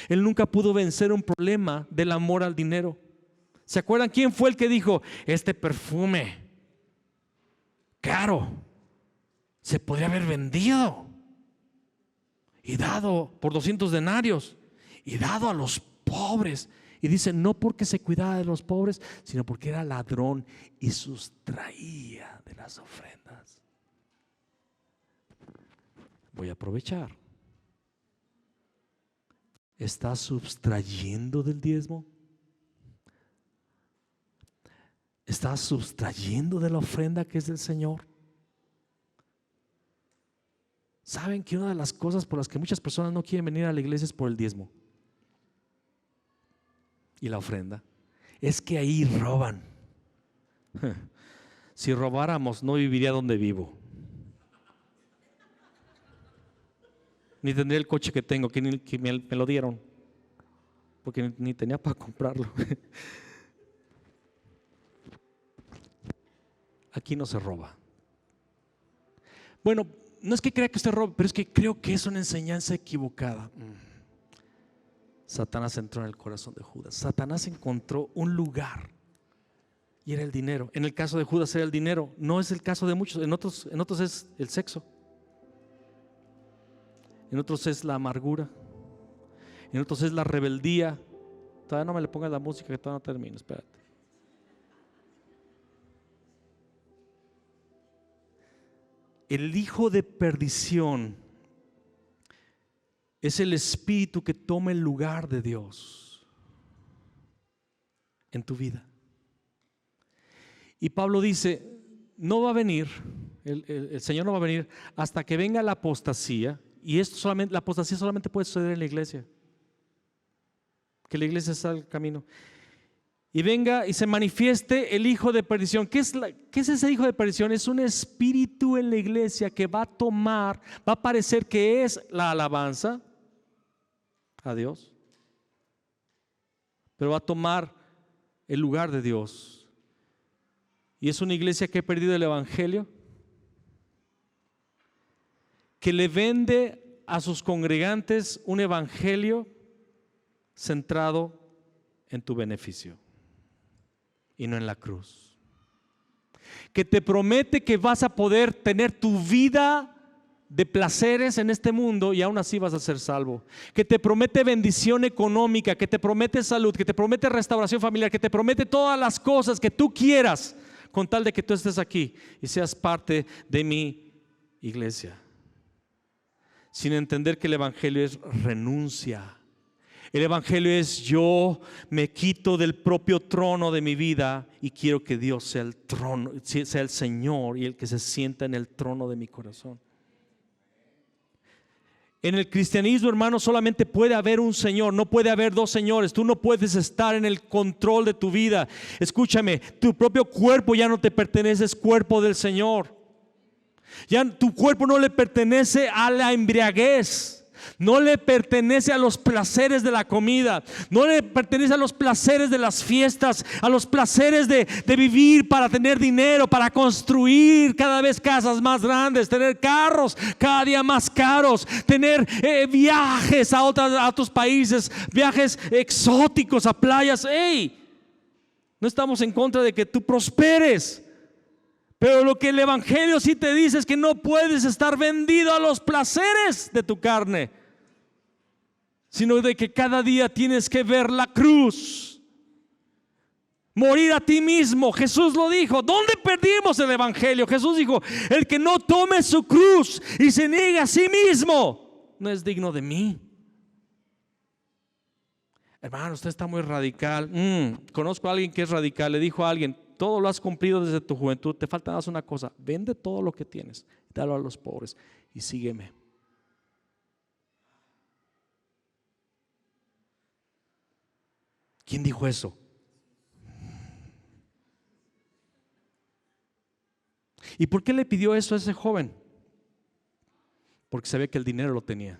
Él nunca pudo vencer un problema del amor al dinero. ¿Se acuerdan quién fue el que dijo: este perfume caro se podría haber vendido y dado por 200 denarios y dado a los pobres? Y dice: no porque se cuidaba de los pobres, sino porque era ladrón y sustraía de las ofrendas. Voy a aprovechar. ¿Estás sustrayendo del diezmo? ¿Estás sustrayendo de la ofrenda que es del Señor? ¿Saben que una de las cosas por las que muchas personas no quieren venir a la iglesia es por el diezmo y la ofrenda? Es que ahí roban. Si robáramos, no viviría donde vivo, ni tendría el coche que tengo, que me lo dieron, porque ni tenía para comprarlo. Aquí no se roba. Bueno, no es que crea que usted robe, pero es que creo que es una enseñanza equivocada. Satanás entró en el corazón de Judas. Satanás encontró un lugar y era el dinero. En el caso de Judas era el dinero. No es el caso de muchos. En otros es el sexo. En otros es la amargura. En otros es la rebeldía. Todavía no me le pongas la música, que todavía no termino. Espérate. El hijo de perdición es el espíritu que toma el lugar de Dios en tu vida. Y Pablo dice: no va a venir, el Señor no va a venir hasta que venga la apostasía. Y esto solamente, la apostasía solamente puede suceder en la iglesia, que la iglesia está al camino. Y venga y se manifieste el hijo de perdición. ¿Qué es ese hijo de perdición? Es un espíritu en la iglesia que va a tomar, va a parecer que es la alabanza a Dios, pero va a tomar el lugar de Dios. Y es una iglesia que ha perdido el evangelio, que le vende a sus congregantes un evangelio centrado en tu beneficio y no en la cruz, que te promete que vas a poder tener tu vida de placeres en este mundo y aún así vas a ser salvo. Que te promete bendición económica, que te promete salud, que te promete restauración familiar, que te promete todas las cosas que tú quieras, con tal de que tú estés aquí y seas parte de mi iglesia. Sin entender que el evangelio es renuncia. El evangelio es: yo me quito del propio trono de mi vida y quiero que Dios sea el trono, sea el Señor y el que se sienta en el trono de mi corazón. En el cristianismo, hermano, solamente puede haber un Señor, no puede haber dos señores. Tú no puedes estar en el control de tu vida. Escúchame, tu propio cuerpo ya no te pertenece, es cuerpo del Señor. Ya tu cuerpo no le pertenece a la embriaguez. No le pertenece a los placeres de la comida, no le pertenece a los placeres de las fiestas, a los placeres de vivir para tener dinero, para construir cada vez casas más grandes, tener carros cada día más caros, tener viajes a otros países, viajes exóticos a playas. ¡Hey! No estamos en contra de que tú prosperes, pero lo que el evangelio sí te dice es que no puedes estar vendido a los placeres de tu carne, sino de que cada día tienes que ver la cruz, morir a ti mismo. Jesús lo dijo. ¿Dónde perdimos el evangelio? Jesús dijo: el que no tome su cruz y se niegue a sí mismo no es digno de mí. Hermano, usted está muy radical. Conozco a alguien que es radical. Le dijo a alguien: todo lo has cumplido desde tu juventud, te falta nada más una cosa: vende todo lo que tienes, dalo a los pobres y sígueme. ¿Quién dijo eso? ¿Y por qué le pidió eso a ese joven? Porque sabía que el dinero lo tenía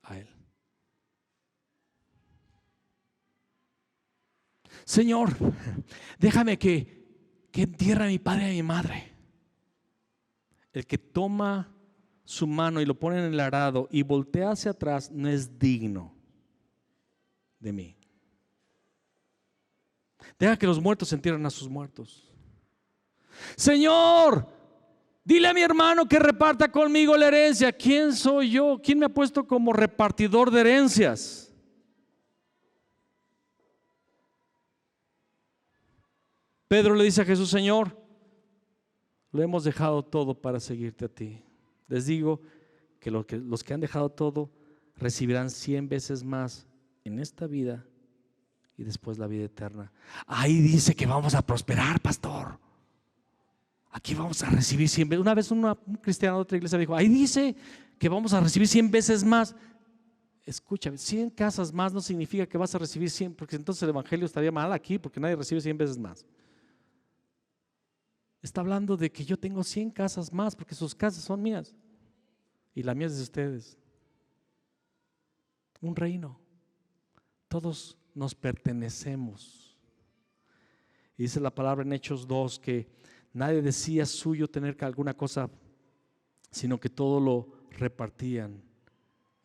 a él. Señor, déjame que entierre a mi padre y a mi madre. El que toma su mano y lo pone en el arado y voltea hacia atrás no es digno de mí. Deja que los muertos entierren a sus muertos. Señor, dile a mi hermano que reparta conmigo la herencia. ¿Quién soy yo? ¿Quién me ha puesto como repartidor de herencias? Pedro le dice a Jesús: Señor, lo hemos dejado todo para seguirte a ti. Les digo que los que han dejado todo recibirán 100 veces más en esta vida y después la vida eterna. Ahí dice que vamos a prosperar, pastor. Aquí vamos a recibir 100 veces. Una vez un cristiano de otra iglesia dijo: ahí dice que vamos a recibir 100 veces más. Escúchame, 100 casas más no significa que vas a recibir 100, porque entonces el evangelio estaría mal aquí, porque nadie recibe 100 veces más. Está hablando de que yo tengo 100 casas más, porque sus casas son mías y la mía es de ustedes. Un reino. Todos nos pertenecemos. Y dice la palabra en Hechos 2 que nadie decía suyo tener alguna cosa, sino que todo lo repartían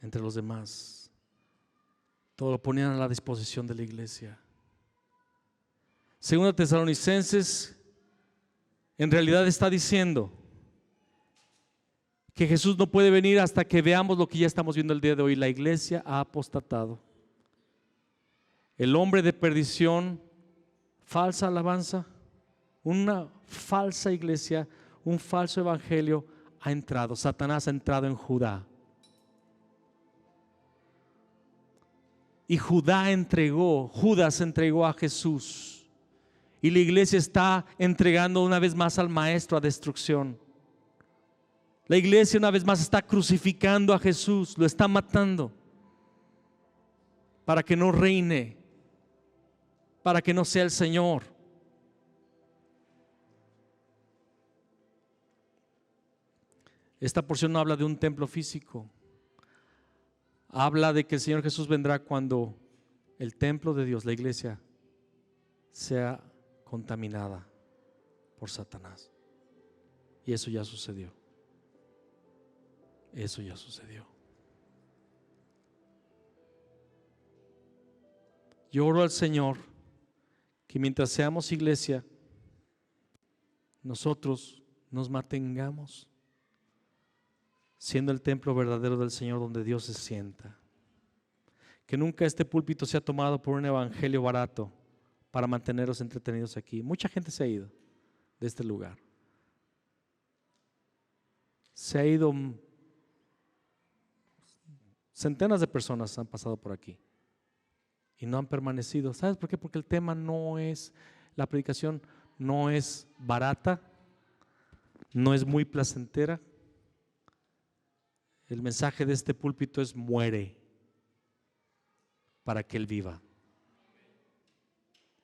entre los demás. Todo lo ponían a la disposición de la iglesia. Segunda Tesalonicenses en realidad está diciendo que Jesús no puede venir hasta que veamos lo que ya estamos viendo el día de hoy. La iglesia ha apostatado. El hombre de perdición, falsa alabanza, una falsa iglesia, un falso evangelio ha entrado. Satanás ha entrado en Judá. Y Judas entregó a Jesús. Y la iglesia está entregando una vez más al maestro a destrucción. La iglesia una vez más está crucificando a Jesús, lo está matando para que no reine, para que no sea el Señor. Esta porción no habla de un templo físico. Habla de que el Señor Jesús vendrá cuando el templo de Dios, la iglesia, sea contaminada por Satanás. Y eso ya sucedió. Eso ya sucedió. Yo oro al Señor que mientras seamos iglesia, nosotros nos mantengamos siendo el templo verdadero del Señor donde Dios se sienta. Que nunca este púlpito sea tomado por un evangelio barato para mantenerlos entretenidos aquí. Mucha gente se ha ido de este lugar. Se ha ido, centenas de personas han pasado por aquí y no han permanecido. ¿Sabes por qué? Porque el tema no es, la predicación no es barata, no es muy placentera. El mensaje de este púlpito es: muere para que Él viva.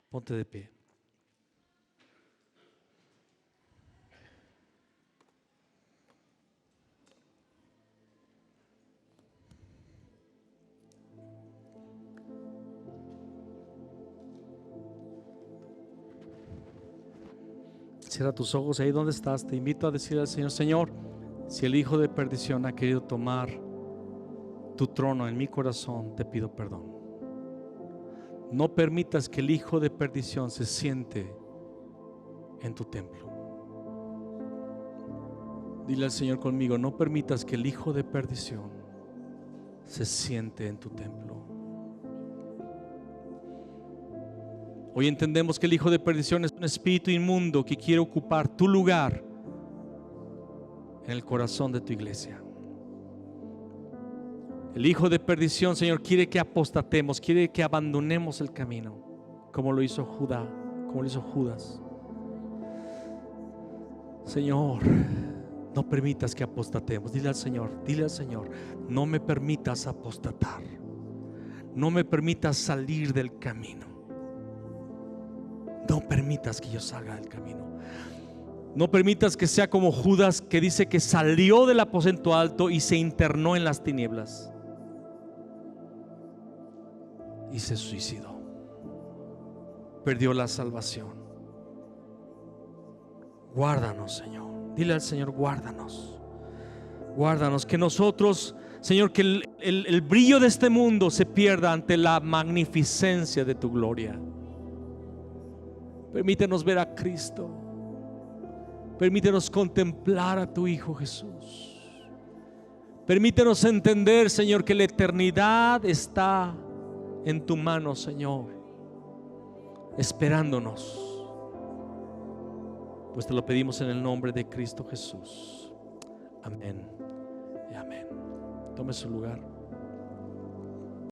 Ponte de pie. Cierra tus ojos ahí donde estás. Te invito a decir al Señor: Señor, si el hijo de perdición ha querido tomar tu trono en mi corazón, te pido perdón. No permitas que el hijo de perdición se siente en tu templo. Dile al Señor conmigo: no permitas que el hijo de perdición se siente en tu templo. Hoy entendemos que el hijo de perdición es un espíritu inmundo que quiere ocupar tu lugar en el corazón de tu iglesia. El hijo de perdición, Señor, quiere que apostatemos, quiere que abandonemos el camino, como lo hizo Judá, como lo hizo Judas. Señor, no permitas que apostatemos. Dile al Señor, no me permitas apostatar, no me permitas salir del camino, no permitas que yo salga del camino. No permitas que sea como Judas, que dice que salió del aposento alto y se internó en las tinieblas y se suicidó. Perdió la salvación. Guárdanos, Señor. Dile al Señor: guárdanos. Guárdanos, que nosotros, Señor, que el brillo de este mundo se pierda ante la magnificencia de tu gloria. Permítenos ver a Cristo. Permítenos contemplar a tu Hijo Jesús. Permítenos entender, Señor, que la eternidad está en tu mano, Señor, esperándonos. Pues te lo pedimos en el nombre de Cristo Jesús. Amén y amén. Tome su lugar.